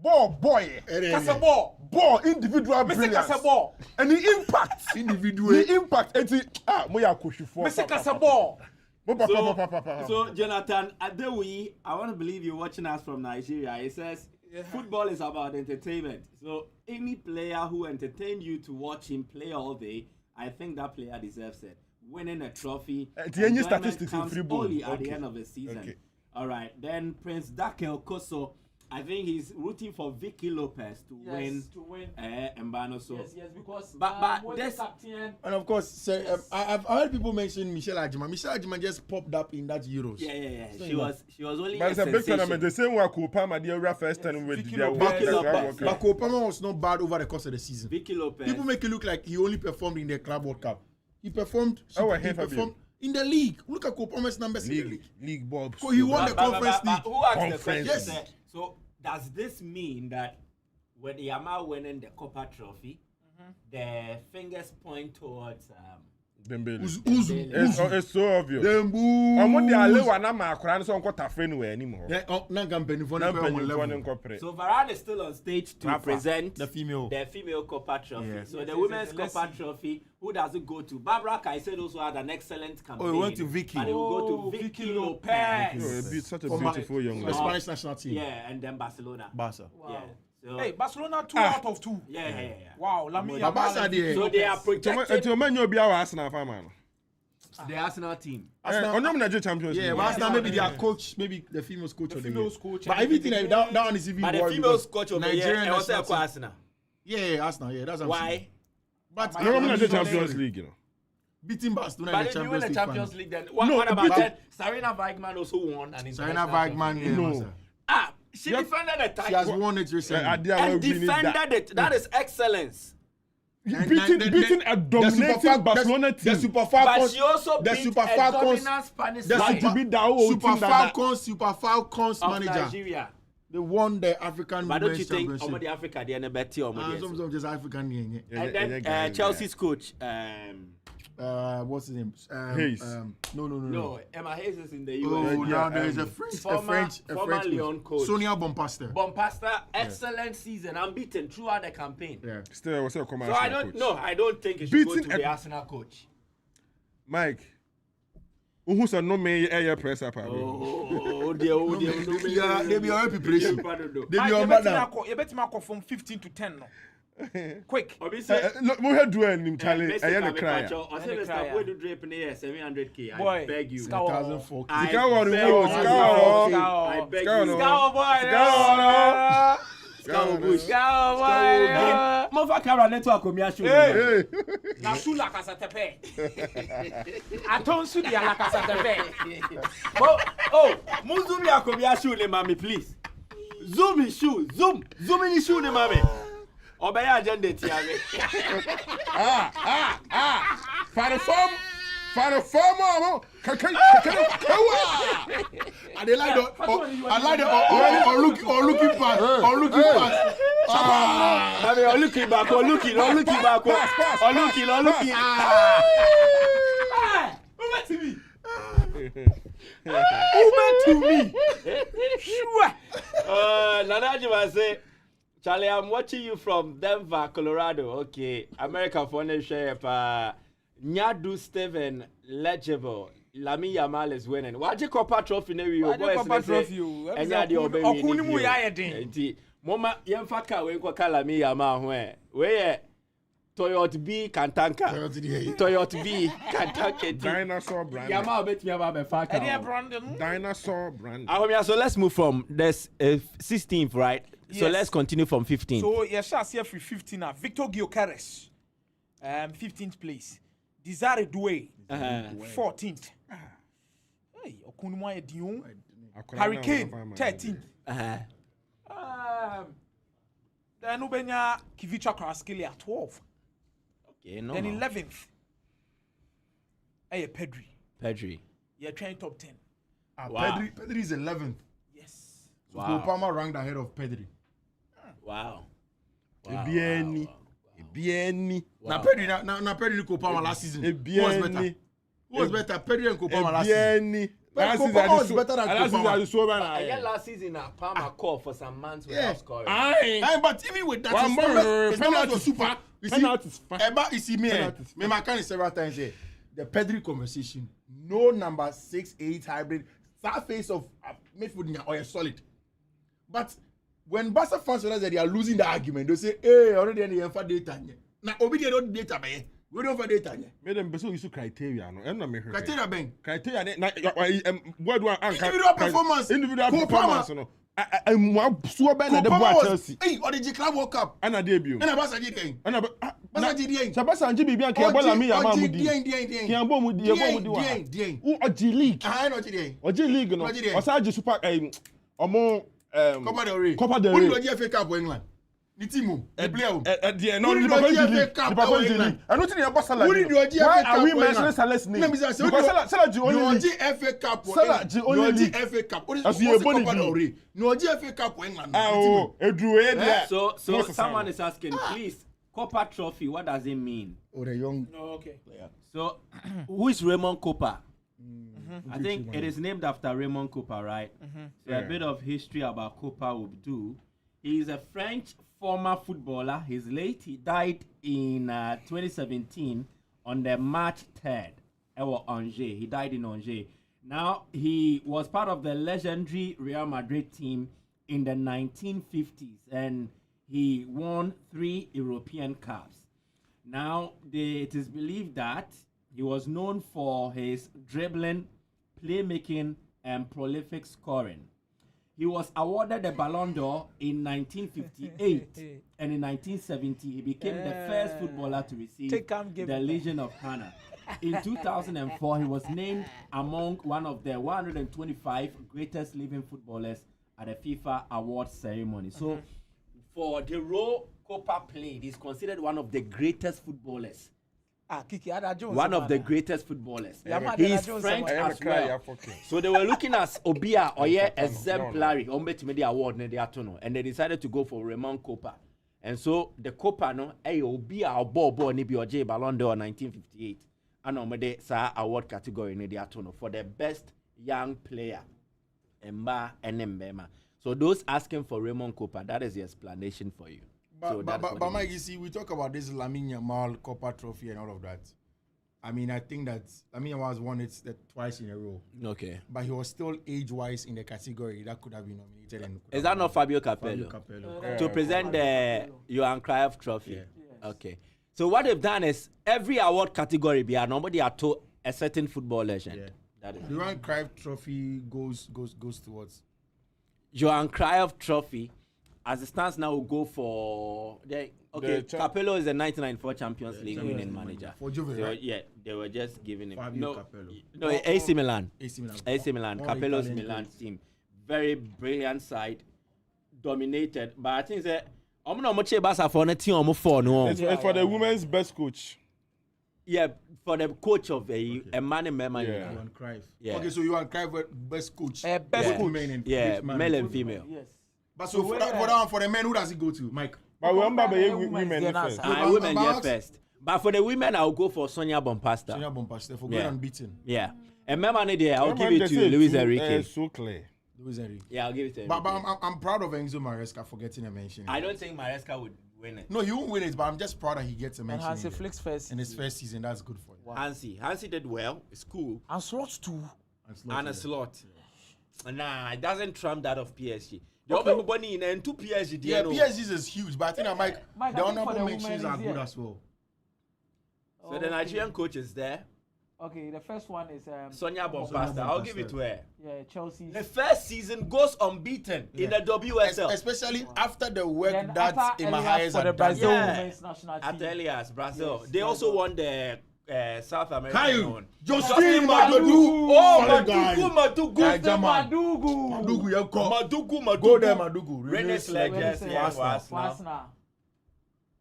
Boy, ball, individual brilliance. And the impact, the impact. So Jonathan Adewi, I want to believe you're watching us from Nigeria. He says football is about entertainment. So any player who entertains you to watch him play all day, I think that player deserves it. Winning a trophy. The only enjoyment statistics in comes free ball. only at Okay. the end of the season. Okay. All right. Then Prince Dakel Koso. I think he's rooting for Vicky Lopez to win. Mbano. So. Yes, because But this captain. And of course, sir, I've heard people mention Michelle Adjuma. Michelle Adjuma just popped up in that Euros. Yeah. So She was only But a it's a big tournament. sensation. The same way Kopa the first time with Vicky their Lopez. work. Vicky Lopez. World But Cup. Kopa was not bad over the course of the season. Vicky Lopez. People make it look like he only performed in the Club World Cup. He performed. Oh, I he hear Fabio. performed in the league. Look at Kopa's numbers in the league. League ball. So he won the Conference But League. who asked the Conference. question? Yes. So does this mean that when Yamal winning the Kopa Trophy, the fingers point towards Dembele. Uzu. It's so obvious. Dembu. I'm on the alley one. I'm a crown. So I'm not a friend anymore. Yeah, na company for Now the penny level. one incorporate. So Varane is still on stage to Rafa, present the female. Kopa Trophy. Yes. So Yes, the yes, women's yes, let's Kopa see. Trophy, who does it go to? Barbara Caicedo also had an excellent campaign. Oh, it went to Vicky. But it will go Oh, to Vicky Vicky Lopez. Lopez. Such a For my- beautiful young the lady. Spanish national team. Yeah, and then Barcelona. Barca. Wow. Yeah. So, Hey, Barcelona 2 out of 2. yeah. Wow, Lamine But Barca Yamal. there. So they are projected Until man you be our Arsenal fan man. the Arsenal team. Arsenal- On Nigeria Champions Yeah, League. but Arsenal maybe their Yeah. coach, maybe the female's coach of the year. female's coach But and everything everything. that one is even But the worse females because coach of the year, Nigerian and also national team- Arsenal. Yeah, Arsenal. Yeah, that's what I'm saying. Why? But But No, I'm Nigeria Sorry. Champions League, you know. beating Barcelona But in the if you win Champions the League Champions final. League, then No, what about beating- that? Sarina Weigman also won an Serena international trophy. Weigman, yeah, No. master. She Yep. defended the She has title won it recently. and defended it. That is excellence. Beating a dominating Barcelona the team. Super But Falcons, she also the beat Super a Falcons, dominant Spanish the side Super, beat that whole Super team that- Falcons of manager. Nigeria. They won the African But don't you Women's think Championship. the Africa they are better or Some just African. Yeah. And then Chelsea's coach, What's his name? Hayes. No. Emma Hayes is in the US. Oh, yeah, now there is a former Lyon coach. Sonia Bompaster. Bompasta, excellent season, unbeaten throughout the campaign. Yeah. Still, what's your So commercial I don't coach? know. I don't think it should go Beating to the a- Arsenal coach. Mike. Who's a no me air press up? Oh dear. They be all preparation. They be Mike, all you bad bet now. me from 15 to 10 no. Quick. Obi say, Look, we had doing him, Charlie. I am a cry. I said, Mr. Boy, do drape in here, 700K. I Boy, beg you. Scout. 2004. I Scout, beg oh, you. Scout. I beg Scout, you. oh. Scout boy. Scout Bush. Scout boy. Mova camera network on me show. Hey. Na su la casa tepe. Aton su dia la casa tepe. Oh, move zoom ya ko me show le mami please. Zoom in shoe. Zoom in the shoe le mami. Obey agenda tiare. For the form, And they like the looking pass. Mami, or looking back. Over to me. Sure. Nana Jima say, Charlie, I'm watching you from Denver, Colorado. Okay, America for ne share pa. Nyadu Steven legible. Lamine Yamal is winning. Why you Kopa Trophy ne we boys Kopa Trophy you. Enya di obe we. Okuni mu ya ye den. Enti mama yemfa ka we ko Lamine Yamal ho e. We Toyota B Kantanka. Toyota B Kantanka. Dinosaur brand. Yamal bet me about be fa Any ka. brand. Dinosaur brand. So let's move from this 16th, right? So Yes. let's continue from 15th. So yes, I see free 15 now. Victor Gyökeres, 15th place. Desire Doué, 14th. Hey, Okunmwa Edion. Harry Kane, 13th. Then Ubenya Kivicha Kvaratskhelia, 12th. Okay, no. Then 11th. Hey, Pedri. You're trying top 10. Wow. Pedri is 11th. Yes. So Wow. Kopama ranked ahead of Pedri. Wow. Ebieni. Now Pedri Kopama last season. Who was better? Who was better? Pedri and Kopama last season. Last Kopama was better than Kopama. Yeah, last season, Palmer called for some months Yeah. without scoring. But even with that, One more, his numbers were super. You see, penalties fine. you see me, I can't several times here. The Pedri conversation, no number 6-8 hybrid, that face of midfield or solid. But when Barca fans realize that they are losing the argument, they say, hey, already any info data. Now, obviously, don't data, We don't for data. Made them so use criteria. No, and me Criteria bang. Criteria. What do I? Individual performance. Individual performance. No. I'm so bad at the boy Chelsea. Hey, or the club World Cup. And a debut. And a Basa Dien. And a Basa Dien. Sabasa and Jimmy Bianca, Lamine Yamal. Kiambo with the Dien. Who are G League? I know Dien. Or G League, no. Or Sarge Super, or more, Copa del Rey. Copa del Rey. Who do FA Cup for England? The team, the player. At the end, no, the Papa League. I don't think you're Basa. Why are we mentioning Salah's name? Because Salah only FA Cup. Salah only FA Cup. As you Copa del Rey. No FA Cup for England. Oh, So someone is asking, please, Kopa Trophy, what does it mean? Oh, the young player. So, who is Raymond Kopa? I think it is named after Raymond Kopa, right? So a bit of history about Kopa will do. He is a French former footballer. He's late. He died in 2017 on the March 3rd. Angers. He died in Angers. Now, he was part of the legendary Real Madrid team in the 1950s, and he won 3 European Cups. Now, it is believed that he was known for his dribbling, playmaking, and prolific scoring. He was awarded the Ballon d'Or in 1958, and in 1970, he became the first footballer to receive the Legion of Honor. In 2004, he was named among one of the 125 greatest living footballers at the FIFA Awards ceremony. So, for the role Kopa played, he's considered one of the greatest footballers. One of the greatest footballers. He's French as well. So they were looking at Obia or exemplary the award and they decided to go for Raymond Kopa. And so the Kopa no Obia or Bobo ni J Ballon d'Or 1958 and sa award category in the for the best young player. Emba and Mbema. So those asking for Raymond Kopa, that is the explanation for you. But Mike, you see, we talk about this Lamine Yamal, Kopa Trophy, and all of that. I mean, I think that Lamine Yamal has won it twice in a row. Okay. But he was still age-wise in the category that could have been nominated. And is that not Fabio Capello? To present the Johan Cruyff Trophy? Yeah. Yes. Okay. So what they've done is every award category, nobody are to a certain football legend. Yeah. That is the Johan Cruyff Trophy goes towards Johan Cruyff Trophy. As it stands now, we'll go for Capello is the 1994 Champions League winning manager. For Juve, so, right? Yeah, they were just giving him Capello. AC Milan. AC Milan. Capello's Milan team, very brilliant side, dominated. But I think that I'm not much about for the team for the women's best coach. Yeah, for the coach of a man in Johan Cruyff. Yeah. Okay, so Johan Cruyff best coach. Best women male and female. Yes. But so for the men, who does it go to, Mike? But we remember women first. Women first. But for the women, I'll go for Sonia Bompasta. Sonia Bompasta for going unbeaten. Yeah. And remember, I'll give it to Luis Enrique. So clear. Luis Enrique. Yeah, I'll give it to him. But I'm proud of Enzo Maresca for getting a mention. I don't think Maresca would win it. No, he won't win it, but I'm just proud that he gets a mention. And Hansi Flick's first in his first season, that's good for him. Wow. Hansi did well. It's cool. And Slot too. And a Slot. Yeah. Nah, it doesn't trump that of PSG. Everybody in two PSG. Yeah, PSG is huge, but I think Mike the honorable mentions are good as well. So the Nigerian coach is there. Okay, the first one is Sonia Bompasta. I'll give it to her. Yeah, Chelsea. The first season goes unbeaten in the WSL. Especially after the work that Imahayes had done. Women's national team. After Elias, Brazil. Yes, they also won the South American Kyle, one. Justine Madugu. Madugu. Go there, Madugu. Rennes Legends.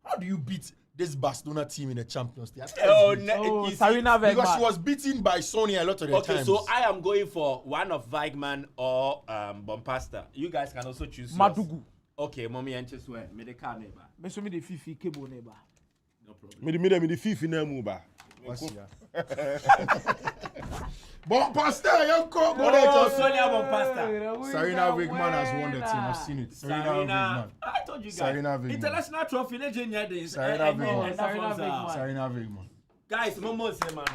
How do you beat this Barcelona team in the Champions League? Sarina Weigmann. Because she was beaten by Sonia a lot of the times. Okay, so I am going for one of Weigmann or Bompasta. You guys can also choose Madugu. Yours. Okay, mommy and just where me the car neighbor. Me so me the Fifi cable neighbor. No problem. Me the Fifi na muba. Bompasta, Sonia Bompasta. Sarina Weigmann has won the team. I've seen it. Sarina Weigmann. I told you guys. Sarina Weigmann. International trophy. Sarina Weigmann. Guys, Momo say man.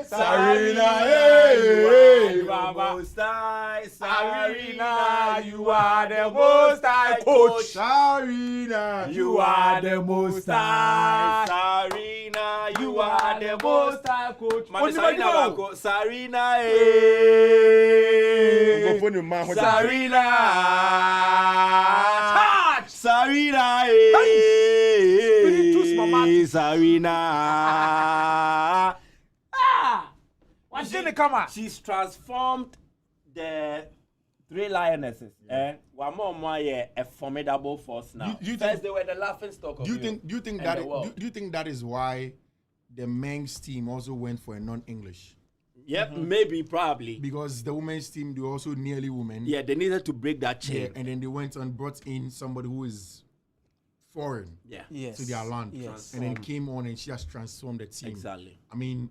Sarina, most high. Sarina, you are the most high coach. Sarina, You are the most high. Sarina, you are the most high coach. Mami Sarina wako. Sarina, Go phone your man. Sarina. Touch. Sarina, Spiritus mama. Sarina. What's in the camera? She's transformed the three lionesses. And one more a formidable force now. You First, think, they were the laughing stock of do you think that the world. do you think that is why the men's team also went for a non-English? Yep, maybe, probably. Because the women's team, they were also nearly women. Yeah, they needed to break that chain. Yeah, and then they went and brought in somebody who is foreign Yes. to their land. Yes. And then came on and she has transformed the team. Exactly. I mean,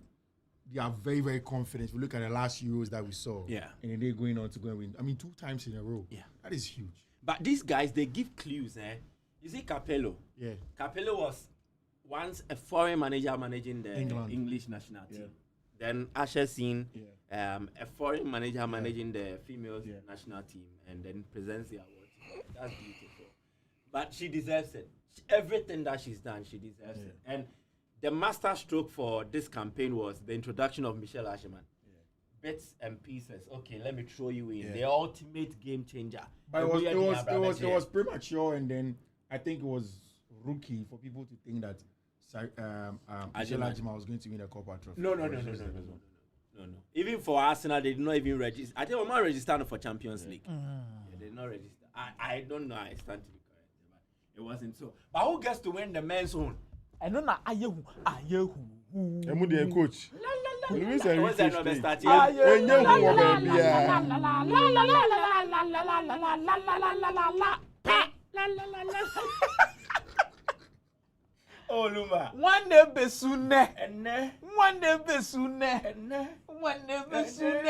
they are very, very confident. If you look at the last Euros that we saw. Yeah. And then they're going on to go and win. I mean, 2 times in a row. Yeah. That is huge. But these guys, they give clues, eh? You see Capello. Yeah. Capello was once a foreign manager managing the England. English national team. Then Asher Seen, a foreign manager managing the female national team, and then presents the award. That's beautiful. But she deserves it. Everything that she's done, she deserves it. And the master stroke for this campaign was the introduction of Michelle Asherman. Bits and pieces. Okay, let me throw you in. The ultimate game changer. But it was premature, and then I think it was rookie for people to think that Michelle Ajima was going to win a Kopa Trophy. No. Even for Arsenal, they did not even register. I think we're not registered for Champions League. They did not register. I don't know. I stand to be correct, but it wasn't so. But who gets to win the men's own? I know na ayehu. Emu the coach. Luis What's that number Enrique. starting? Oh, Luma. One day besune. Enne. One day besune. Enne. One day besune.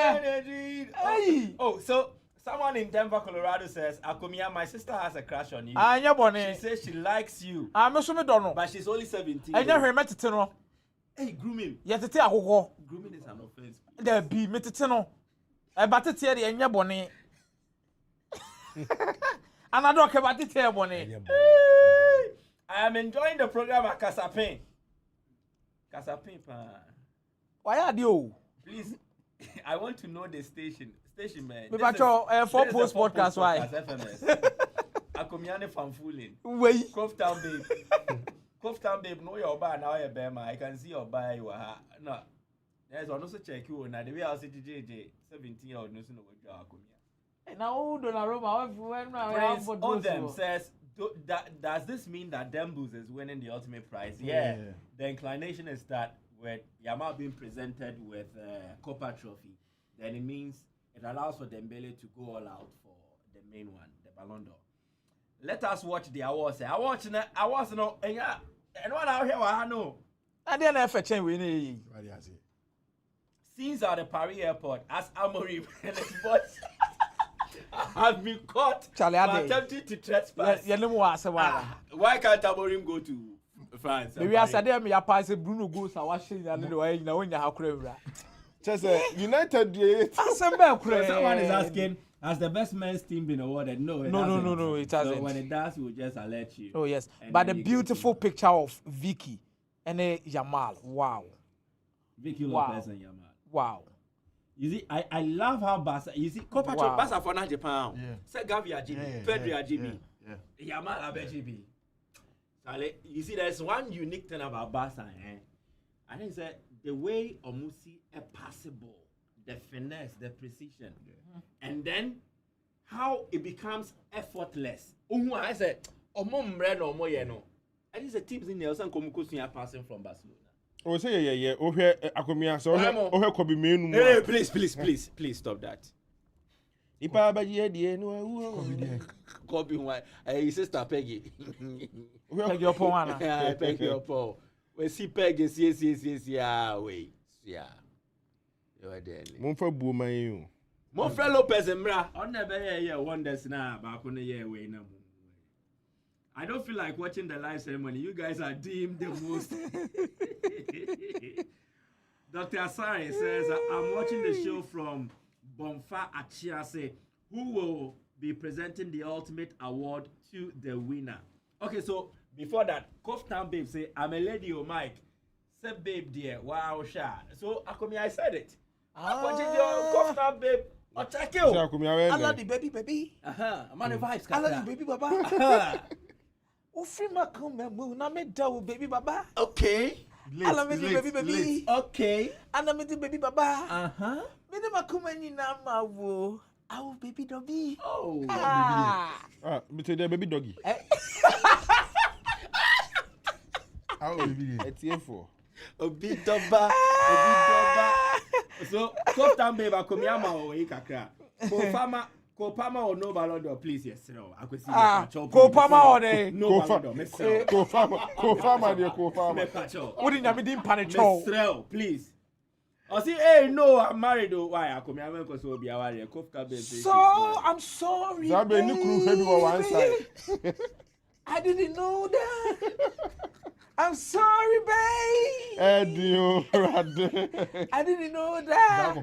Hey. Oh, so someone in Denver, Colorado says, Akomia, my sister has a crush on you. Anya She bone. says she likes you, Me so me don't know. but she's only 17. Anya hwe metete no. Hey, grooming. Ye tete akokɔ. Grooming is an offense. Da bi metete no. E ba tete de anya bone. Anado ke ba tete bone. I am enjoying the program at Kasapin. Kasapin, Why are you? please, I want to know the station. Station, man. Me bacho for post podcast why? FMS. Akomiane Fanfulin. Wait. Coftown babe. Coftown babe, know your bar now, your bear, I can see your bar. You are no. There's one also check you now. The way I say JJ 17 or no sooner with your Akomia. Now Donnarumma when Prince Odem says, does this mean that Dembele is winning the ultimate prize? Yeah. The inclination is that with Yamal being presented with Kopa Trophy, then it means it allows for Dembele to go all out for the main one, the Ballon d'Or. Let us watch the awards. Awards no, and what out here I know. And then I fetch we need. Scenes at the Paris airport as Amorim and his boys have been caught for attempting to trespass. Why can't Amorim go to France? Maybe I said me pass Bruno goes and wash it and the way now when you have crave. Just United. Someone is asking, has the best men's team been awarded? No, it hasn't. So when it does, we'll just alert you. Oh yes, but the beautiful picture of Vicky and Yamal. Wow. Vicky Lopez and Yamal. Wow. You see, I love how Barca. You see, Kopa Trophy Barca for Japan. Say Gavi Ajibi, Pedri Ajibi, Yamal Abejibi. You see, there's one unique thing about Barca. I think it's the way Omusi is passable, the finesse, the precision, and then how it becomes effortless. I said, and it's a teams in the Elsan Komukusi passing from Barcelona. Oh, say yeah. Oh, here, Akomia. So, oh, could be me. Hey, please stop that. Ipa abaji no. Kobe, why? His sister Peggy. Peggy your paw, Peggy your paw. We see Peggy, yes, wait, yeah. You are there. Monfa Buma, you. Monfa Lopez and Bra. On never hear wonders now, back on the year way now. I don't feel like watching the live ceremony. You guys are deemed the most. Dr. Asari says, I'm watching the show from Bonfa Achiase, who will be presenting the ultimate award to the winner. Okay, so before that, Koftan Babe say, I'm a lady, oh Mike. Say, babe, dear, wow, sha. So, I said it. Koftan Babe. I love the baby. I'm on the vibes. I love the baby, baba. Ufrima come na me da baby baba. Okay. I love the baby. Okay. And I'm the baby baba. Me ne makuma ni na mawo. Awu baby doggy. Oh. Me tell the baby doggy. How baby? It's here for. Obi doba. So, Koftan Babe, akomiama o ikakra. Kopama or no Ballon d'Or, please, yes, no. I could see Kopama or the no Ballon d'Or, Miss Kofama, dear Kofama. What did you mean, Panicho? Please. I say, hey, no, I'm married. Oh, why? I come here because we'll be our Koftan Babe. So, I'm sorry. That be new crew on one side. I didn't know that. I'm sorry, babe. I didn't know that.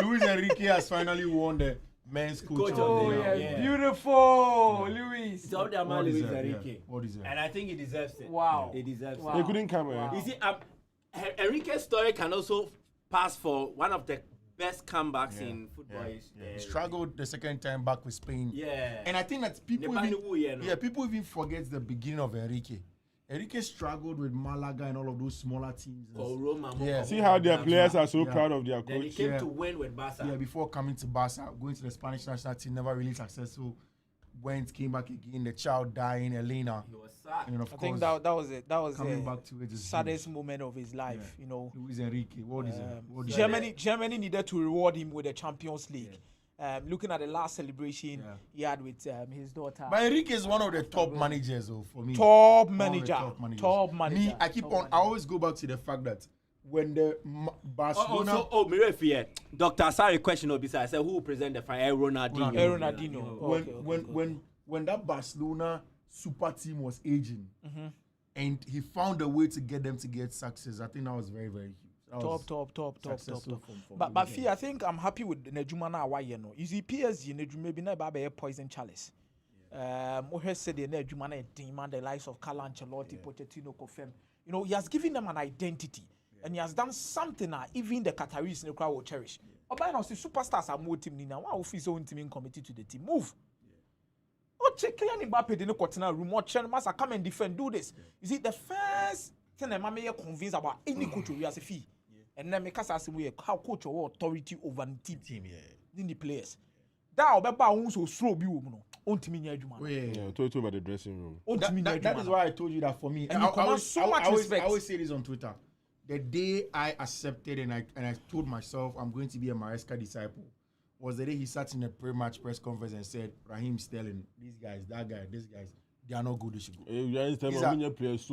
Luis Enrique has finally won the men's coach of the year. Yeah. Beautiful, Luis. It's all the man Luis Enrique. Yeah. And I think he deserves it. Wow. He deserves it. They couldn't come. You see, Enrique's story can also pass for one of the best comebacks in football. He struggled the second time back with Spain. Yeah. And I think that people even forget the beginning of Enrique. Enrique struggled with Malaga and all of those smaller teams. See how their players are so proud of their coach. Then he came to win with Barca. Yeah, before coming to Barca, going to the Spanish national team, never really successful. Came back again, the child dying, Elena. He was sad. And of I think course, that was it. That was coming back to it. the saddest moment of his life, you know. Luis Enrique, what is it? Germany needed to reward him with the Champions League. Looking at the last celebration he had with his daughter. But Enrique is one of the top managers, for me. Top manager. Me, I always go back to the fact that when the Barcelona... Dr. Asari question I said, who will present the final? Ronaldinho. When that Barcelona super team was aging, and he found a way to get them to get success, I think that was very, very huge. Top. But Fee, I think I'm happy with Nejuma na why you know. You see PSG Nejuma be na ba poison chalice. We said the Nejuma na demand the likes of Carlo Ancelotti, Pochettino, Kofem. You know, he has given them an identity and he has done something that even the Qataris in the crowd will cherish. Oba now see superstars are more team now. Why office own team committed to the team? Move. Oh, check Kylian Mbappe the Cotina room. Watch Massa come and defend. Do this. You see the first thing I'm convinced about any coach we as a fee. And then because as we how coach or authority over the team in the players. That Obeba also slow be on team in Juma. Talk about the dressing room. That is why I told you that for me. And I always say this on Twitter. The day I accepted and I told myself I'm going to be a Maresca disciple was the day he sat in a pre-match press conference and said, Raheem Sterling, these guys, that guy, these guys, they are not good. They should go. These were the senior players.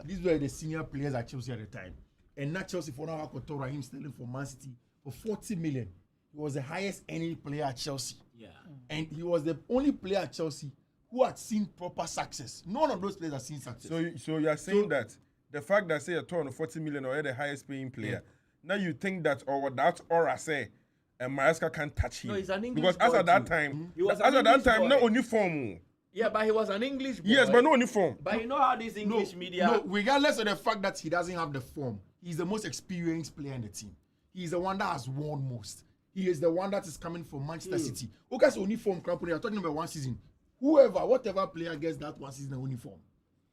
These were the senior players at Chelsea at the time. And not Chelsea for now. I could tell Raheem Sterling for Man City for 40 million. He was the highest earning player at Chelsea. Yeah. And he was the only player at Chelsea who had seen proper success. None of those players have seen success. So you are saying that the fact that say you're torn 40 million or the highest paying player, now you think that or that aura say and Maresca can't touch him. No, he's an English because as at that time, no uniform. Yeah, but he was an English boy. Yes, but no uniform. But you know how this English media... No, regardless of the fact that he doesn't have the form, he's the most experienced player in the team. He's the one that has won most. He is the one that is coming from Manchester City. Okay, so uniform company, I'm talking about one season. Whatever player gets that one season uniform.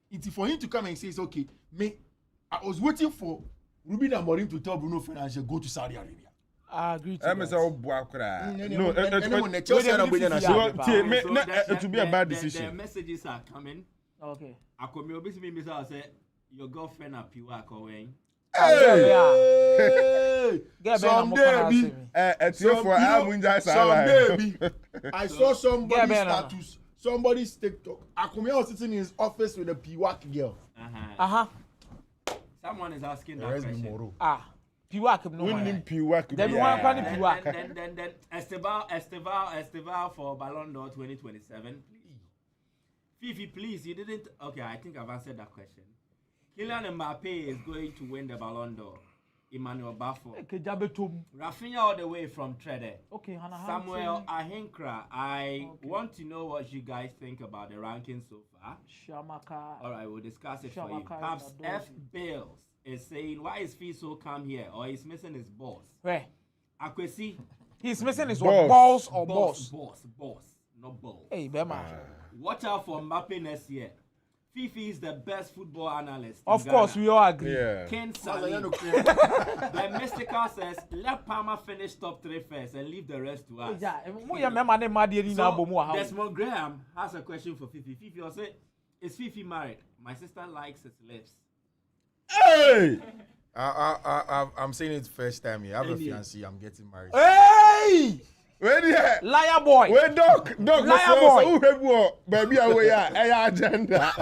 It's for him to come and say, okay, I was waiting for Ruben Amorim to tell Bruno Fernandes go to Saudi Arabia. I agree to that. It would be a bad decision. The messages are coming. Okay. I say your girlfriend at Piwa going. Someday, I saw somebody's status, somebody's TikTok. Akumi was sitting in his office with a Piwak girl. Someone is asking that question. Piwak no. Then Esteval for Ballon d'Or 2027. Fifi, please, you didn't. Okay, I think I've answered that question. Kylian Mbappe is going to win the Ballon d'Or. Emmanuel Bafo. Rafinha all the way from Trede. Okay, Samuel Ahinkra. I want to know what you guys think about the ranking so far. Shamaka. All right, we'll discuss it for you. Perhaps F. Bales is saying, why is Fee so calm here? Or he's missing his balls. Where? Akwesi. He's missing his balls or Boss, not balls. Hey, Bema. Watch out for Mbappe next year. Fifi is the best football analyst. Of course, we all agree. Yeah. Ken Salim. The Mystical says, let Palmer finish top 3 first and leave the rest to us. So, Desmond Graham has a question for Fifi. Fifi will say, is Fifi married? My sister likes his lips. Hey! I'm saying it first time here. I have a fiancé. I'm getting married. Hey! Where there? Liar boy! Where Doc? Liar boy! Baby, away agenda.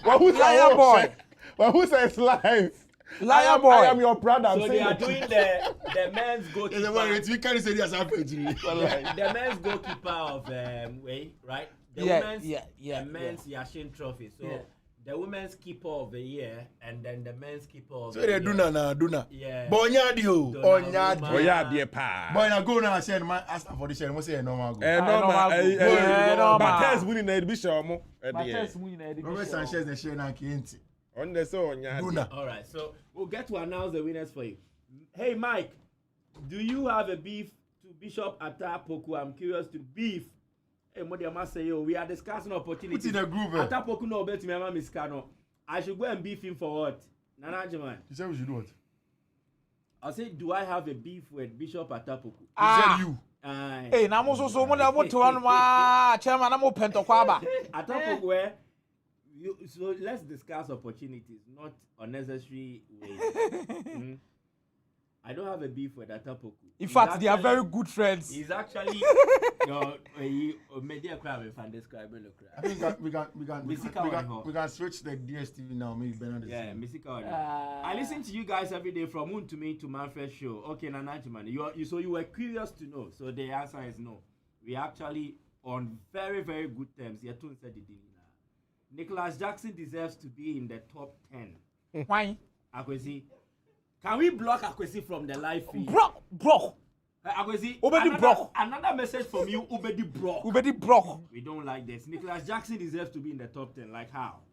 Liar boy! Well, who says life? Liar boy! I am your brother. So they are doing the men's goalkeeper. We can't say this as The men's goalkeeper of right? The women's men's Yashin Trophy. So the women's keeper of the year and then the men's keeper of the year. So they Duna. Yeah. Onyadi. Onyadi pa. Boy, now go now and say, man, ask for this. I must say, normal go. Normal. Bates winning the exhibition. Robert Sanchez the share now Kienti. On the so Onyadi. All right, so we'll get to announce the winners for you. Hey, Mike, do you have a beef to Bishop Atapoku? I'm curious to beef. We are discussing opportunities. Put in the group. Atapoku no bet me ama miskano. I should go and beef him for what? Nana Jaman. You said we should do what? I said, do I have a beef with Bishop Atapoku? You said you. Hey, na mo so mo na mo to one ma chairman na mo pento kwaba. Atapoku where so let's discuss opportunities, not unnecessary ways. I don't have a beef with Atapoku. In fact, they are very good friends. He's actually media crime if I'm describing the crime. I think we can switch the DSTV now. Maybe better. Yeah, Mystical. I listen to you guys every day from Moon to Me to Manfred Show. Okay, Nanajiman, you were curious to know. So the answer is no. We actually on very, very good terms. Nicholas Jackson deserves to be in the top 10. Why? Akwesi. Can we block Akwesi from the live feed? Bro. Akwesi, another message from you, Ubedi Brock. We don't like this. Nicholas Jackson deserves to be in the top 10. Like how?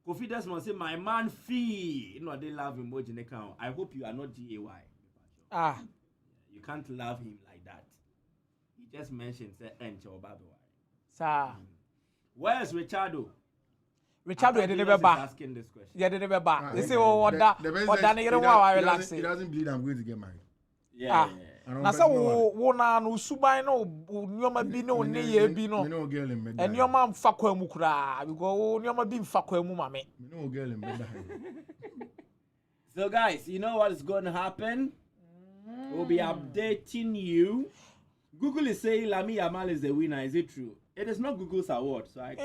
Kofi Desmond say, my man Fee. You know, they love emoji in the account. I hope you are not GAY. You can't love him like that. He just mentioned, say, Encho Babawa. Sir. Where's Richardo? Richardo did never back. Asking this question. Yeah, they never back. They say, oh, what that? He doesn't believe I'm going to get married. Yeah. Na say wo na no suban no nyoma bi no ne ye bi no. Me no girl in bed. And nyoma mfa kwa mu kura because nyoma bi mfa kwa mu mame. Me no girl in bed. So guys, you know what is going to happen? We'll be updating you. Google is saying Lamine Yamal is the winner. Is it true? It is not Google's award, so I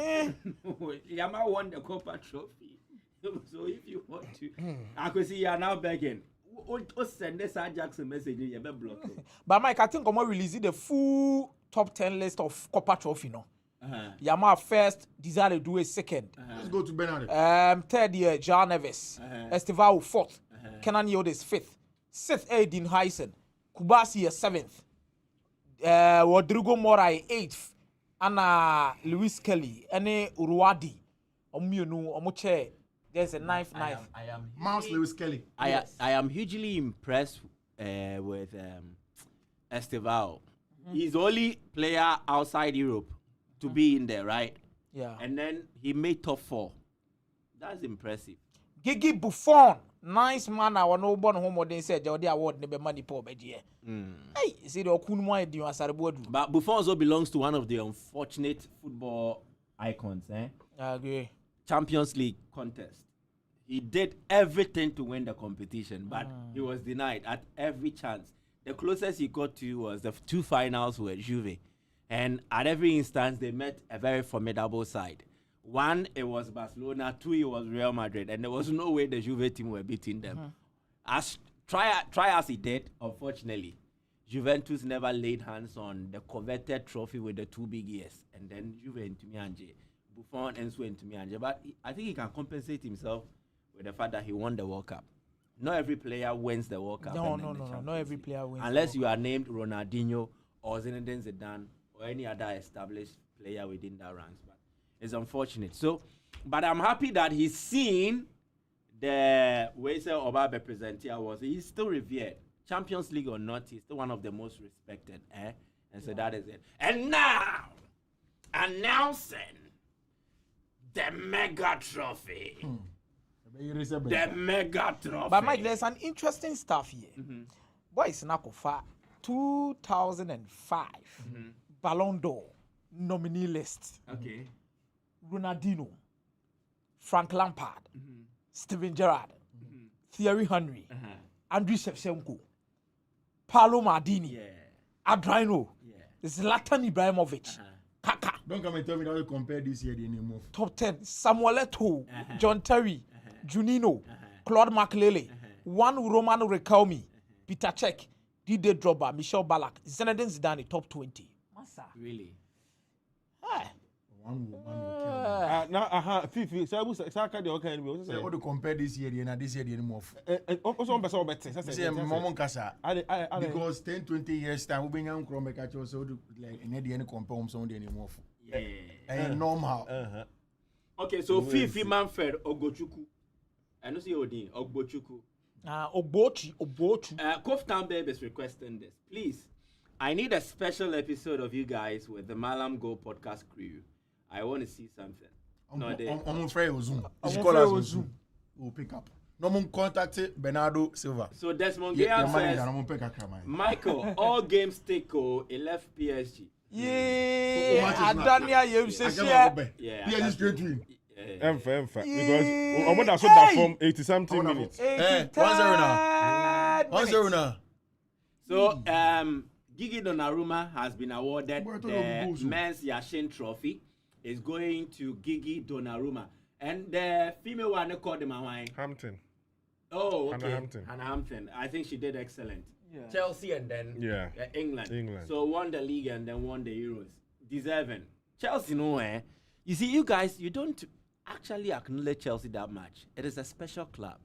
Yamal won the Kopa Trophy. So if you want to, I could see you are now begging. Send this Jackson message, you better block it. But Mike, I think I'm gonna release the full top 10 list of Kopa Trophy. No, Yamal first, Desire do a second. Let's go to Bernard. Third year, John Neves. Estivao fourth. Kenan Yodes fifth. Sixth, Aiden Heisen. Kubasi seventh. Rodrigo Morai eighth. Anna Lewis Kelly. Ene Uruadi. Omuche. There's a ninth. Mouse Lewis Kelly. I am hugely impressed with Estivao. He's the only player outside Europe to be in there, right? Yeah. And then he made top 4. That's impressive. Gigi Buffon. Nice man. I want no born home. They said the award never money poor bedie. Hey, see the Okunmo Edio Asarbodu. But Buffon also belongs to one of the unfortunate football icons, I agree. Champions League contest. He did everything to win the competition, but he was denied at every chance. The closest he got to was the 2 finals with Juve. And at every instance, they met a very formidable side. 1, it was Barcelona. 2, it was Real Madrid. And there was no way the Juve team were beating them. As try as he did, unfortunately, Juventus never laid hands on the coveted trophy with the 2 big years. And then Juve and Tumianje Buffon and Swain to me, but I think he can compensate himself with the fact that he won the World Cup. Not every player wins the World Cup. No. Not every player wins. Unless you are named Ronaldinho or Zinedine Zidane or any other established player within that ranks. But it's unfortunate. So, but I'm happy that he's seen the Weisel Oba representative was. He's still revered. Champions League or not, he's still one of the most respected. And so that is it. And now, announcing the Mega Trophy. The Mega Trophy. But Mike, there's an interesting stuff here. Boys, Nakofa, 2005 Ballon d'Or nominee list. Okay. Ronaldinho, Frank Lampard, Steven Gerrard, Thierry Henry, Andriy Shevchenko, Paolo Maldini, Adriano, Zlatan Ibrahimovic, Kaka. Don't come and tell me that you compare this year anymore. Top 10, Samuel Eto'o, John Terry, Juninho, Claude Makélélé, one Roman Riquelme, Peter Cech, Didier Drogba, Michel Ballack, Zinedine Zidane, top 20. Massa. Really? Hey. One woman. Now, Fifi, so I was exactly the okay. Say what to compare this year and this year anymore. Also, on person better. Say Momon Kasa. Because 10, 20 years time we been young Chrome catch also like any compare on Sunday anymore. Yeah. And normal. Okay, so Fifi Manfred Ogochukwu. I know see Odin Ogbochukwu. Ogbochu. Kof Tambeb is requesting this. Please, I need a special episode of you guys with the Malam Go podcast crew. I want to see something. I'm afraid of Zoom. It's called us Zoom. We'll pick up. No more contact Bernardo Silva. So Desmond Gale says, manager, Michael, all games take he left PSG. Yeah, Adania, you say, yeah, PSG straight win. Because I'm going to that from 80-something minutes. 1-0 now. So, Gigi Donnarumma has been awarded the Men's Yashin Trophy. Is going to Gigi Donnarumma. And the female one called him Hampton. Oh, okay. Hannah Hampton. I think she did excellent. Yeah. Chelsea and then England. So won the league and then won the Euros. Deserving. Chelsea, you see, you guys, you don't actually acknowledge Chelsea that much. It is a special club.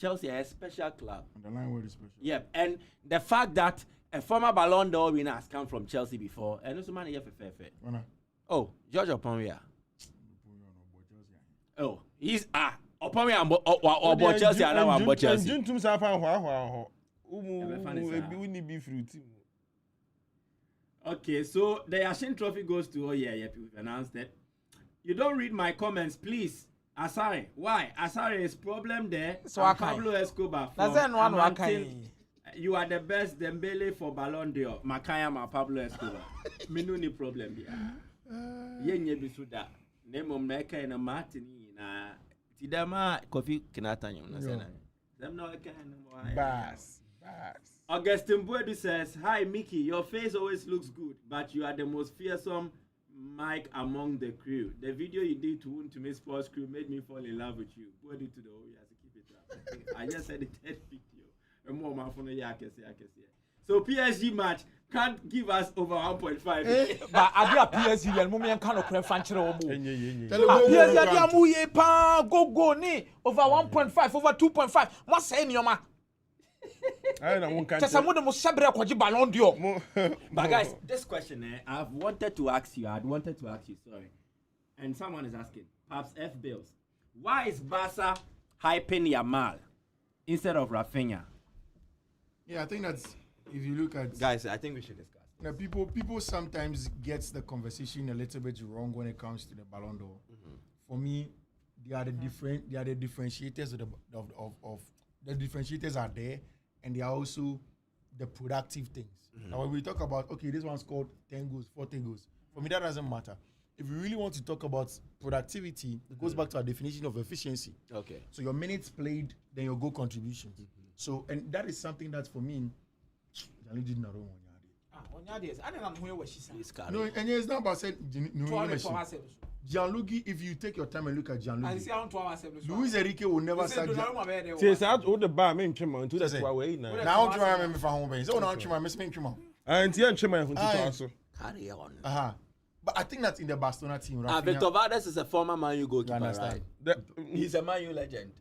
Chelsea is a special club. Underline word is special. Yeah, and the fact that a former Ballon d'Or winner has come from Chelsea before, and also man, oh, George Oponwia. Oh, he's Oponwia and Chelsea and now about Chelsea. Okay, so the Yashin Trophy goes to we've announced it. You don't read my comments, please. Asare, why? Asare is problem there. So Pablo Escobar. You are the best Dembele for Ballon d'Or. Makaya ma Pablo Escobar. Minu ni problem there. Yenye bisuda. Nemo meka ina Martini na tidama Kofi Kinata nyum na sena. Them no Bass. Augustine Buedu says, "Hi Mickey, your face always looks good, but you are the most fearsome Mike among the crew. The video you did to me sports crew made me fall in love with you. Buedu to the keep it up. I just said the third video. So PSG match can't give us over 1.5. But I do PSG and Mumian cannot play Fanchero. PSG go ni over 1.5, over 2.5. What's saying your man? Just some of the Ballon d'Or. But guys, this question I've wanted to ask you. Sorry. And someone is asking, perhaps F Bills, why is Barca hyping Yamal instead of Rafinha? Yeah, I think that's, if you look at... Guys, I think we should discuss. People sometimes get the conversation a little bit wrong when it comes to the Ballon d'Or. For me, they are the differentiators of the differentiators are there, and they are also the productive things. Now, when we talk about, okay, this one scored 10 goals, 14 goals, for me, that doesn't matter. If you really want to talk about productivity, it goes back to our definition of efficiency. Okay. So your minutes played, then your goal contributions. So, and that is something that for me, no, and it's not about saying Gianluigi. If you take your time and look at Gianluigi, Luis Enrique will never say. All the bar main chima into that way now. Now I'm trying to home base. Oh, now I'm trying to miss me chima. And the chima also. Carry on. But I think that in the Barcelona team, Rafinha, Victor Valdes is a former Man U goalkeeper, understand? right? He's a Man U legend.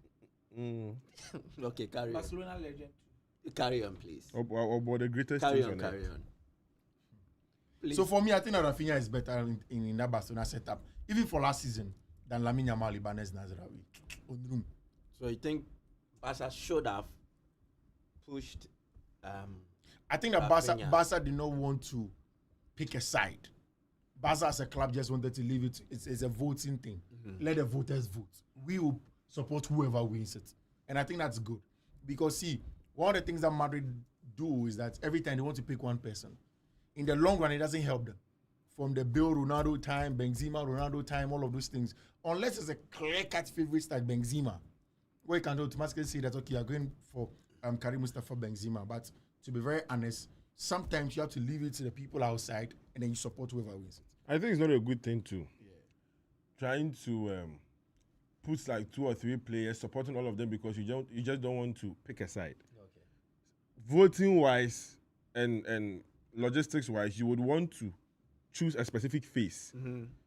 Okay, carry on. Barcelona legend. Carry on, please. About the greatest Carry teams on, on carry earth. on. Please. So for me, I think that Rafinha is better in that Barcelona setup, even for last season, than Lamine Yamal, Ibanez, Nazraoui. So you think Barca should have pushed? I think that Rafinha. Barca did not want to pick a side. Barca as a club just wanted to leave it. It's a voting thing. Let the voters vote. We will support whoever wins it. And I think that's good. Because see, one of the things that Madrid do is that every time they want to pick one person, in the long run, it doesn't help them. From the Bill Ronaldo time, Benzema, Ronaldo time, all of those things. Unless it's a clear-cut favorite like Benzema, where you can automatically say that, okay, you're going for Karim Mustafa Benzema. But to be very honest, sometimes you have to leave it to the people outside and then you support whoever wins it. I think it's not a good thing too. Trying to put like 2 or 3 players, supporting all of them because you just don't want to pick a side. Okay. Voting wise and logistics wise, you would want to choose a specific face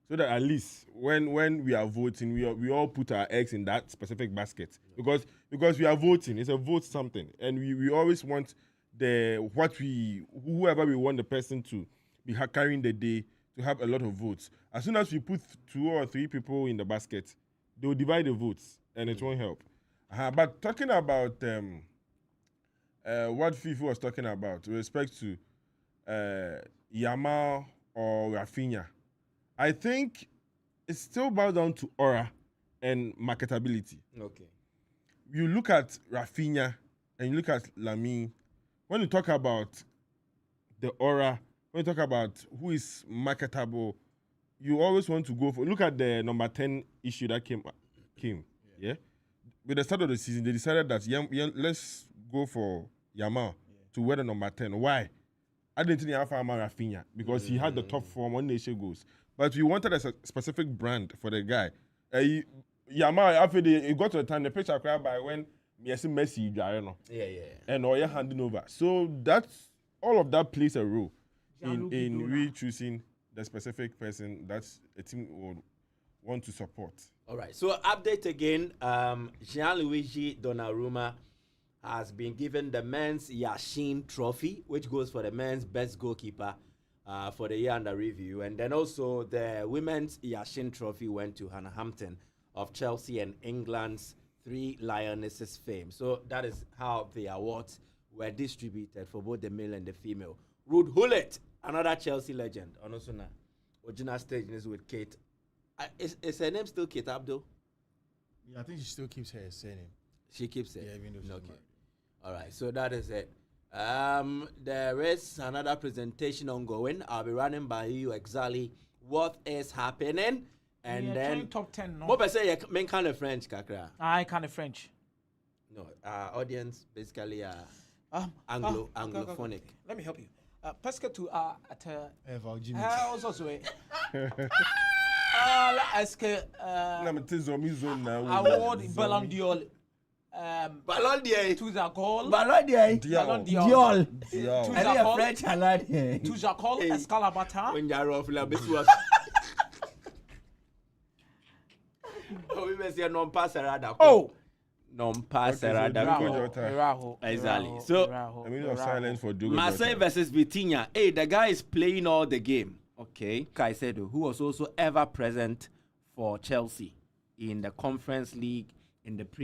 so that at least when we are voting, we all put our eggs in that specific basket because we are voting. It's a vote something, and we always want whoever we want the person to be carrying the day to have a lot of votes. As soon as we put 2 or 3 people in the basket, they will divide the votes, and it won't help. But talking about what FIFA was talking about with respect to Yamal or Rafinha, I think it still boils down to aura and marketability. Okay. You look at Rafinha and you look at Lamine. When you talk about the aura, when you talk about who is marketable, you always want to go for. Look at the number 10 issue that came. Yeah. With the start of the season, they decided that let's go for Yamal to wear the number 10. Why? I didn't think have Rafinha because he had the top form on nation goals. But we wanted a specific brand for the guy. Yamal, after it got to the time, the picture cried by when Messi, and Oya handing over. So that's all of that plays a role in really choosing the specific person that a team would want to support. All right. So update again. Gianluigi Donnarumma has been given the men's Yashin Trophy, which goes for the men's best goalkeeper for the year under review. And then also the women's Yashin Trophy went to Hannah Hampton of Chelsea and England's 3 Lionesses fame. So that is how the awards were distributed for both the male and the female. Ruud Gullit, another Chelsea legend, Onosuna, original stage is with Kate. Is her name still Kate Abdul? Yeah, I think she still keeps her surname. She keeps it? Yeah, even though she's married. All right, so that is it. There is another presentation ongoing. I'll be running by you exactly what is happening. And then top 10. No? What I say, main kind of French, Kakra. I kind of French. No, audience basically Anglophonic. Okay. Let me help you. Parce que tu as est-ce que award Ballon d'Or Ballon d'Or. tous à call Ballon d'Or. Ballon Diol. tous Elle à est call French alade. tous à call Escalabata. When you're off, la bit was. Oh, we may say non passerada. Oh, non passerada. Raho. Exactly. So, I mean, of silence for Diogo Marseille Jota. versus Vitinha. Hey, the guy is playing all the game. Okay. Caicedo, who was also ever present for Chelsea in the Conference League, in the Premier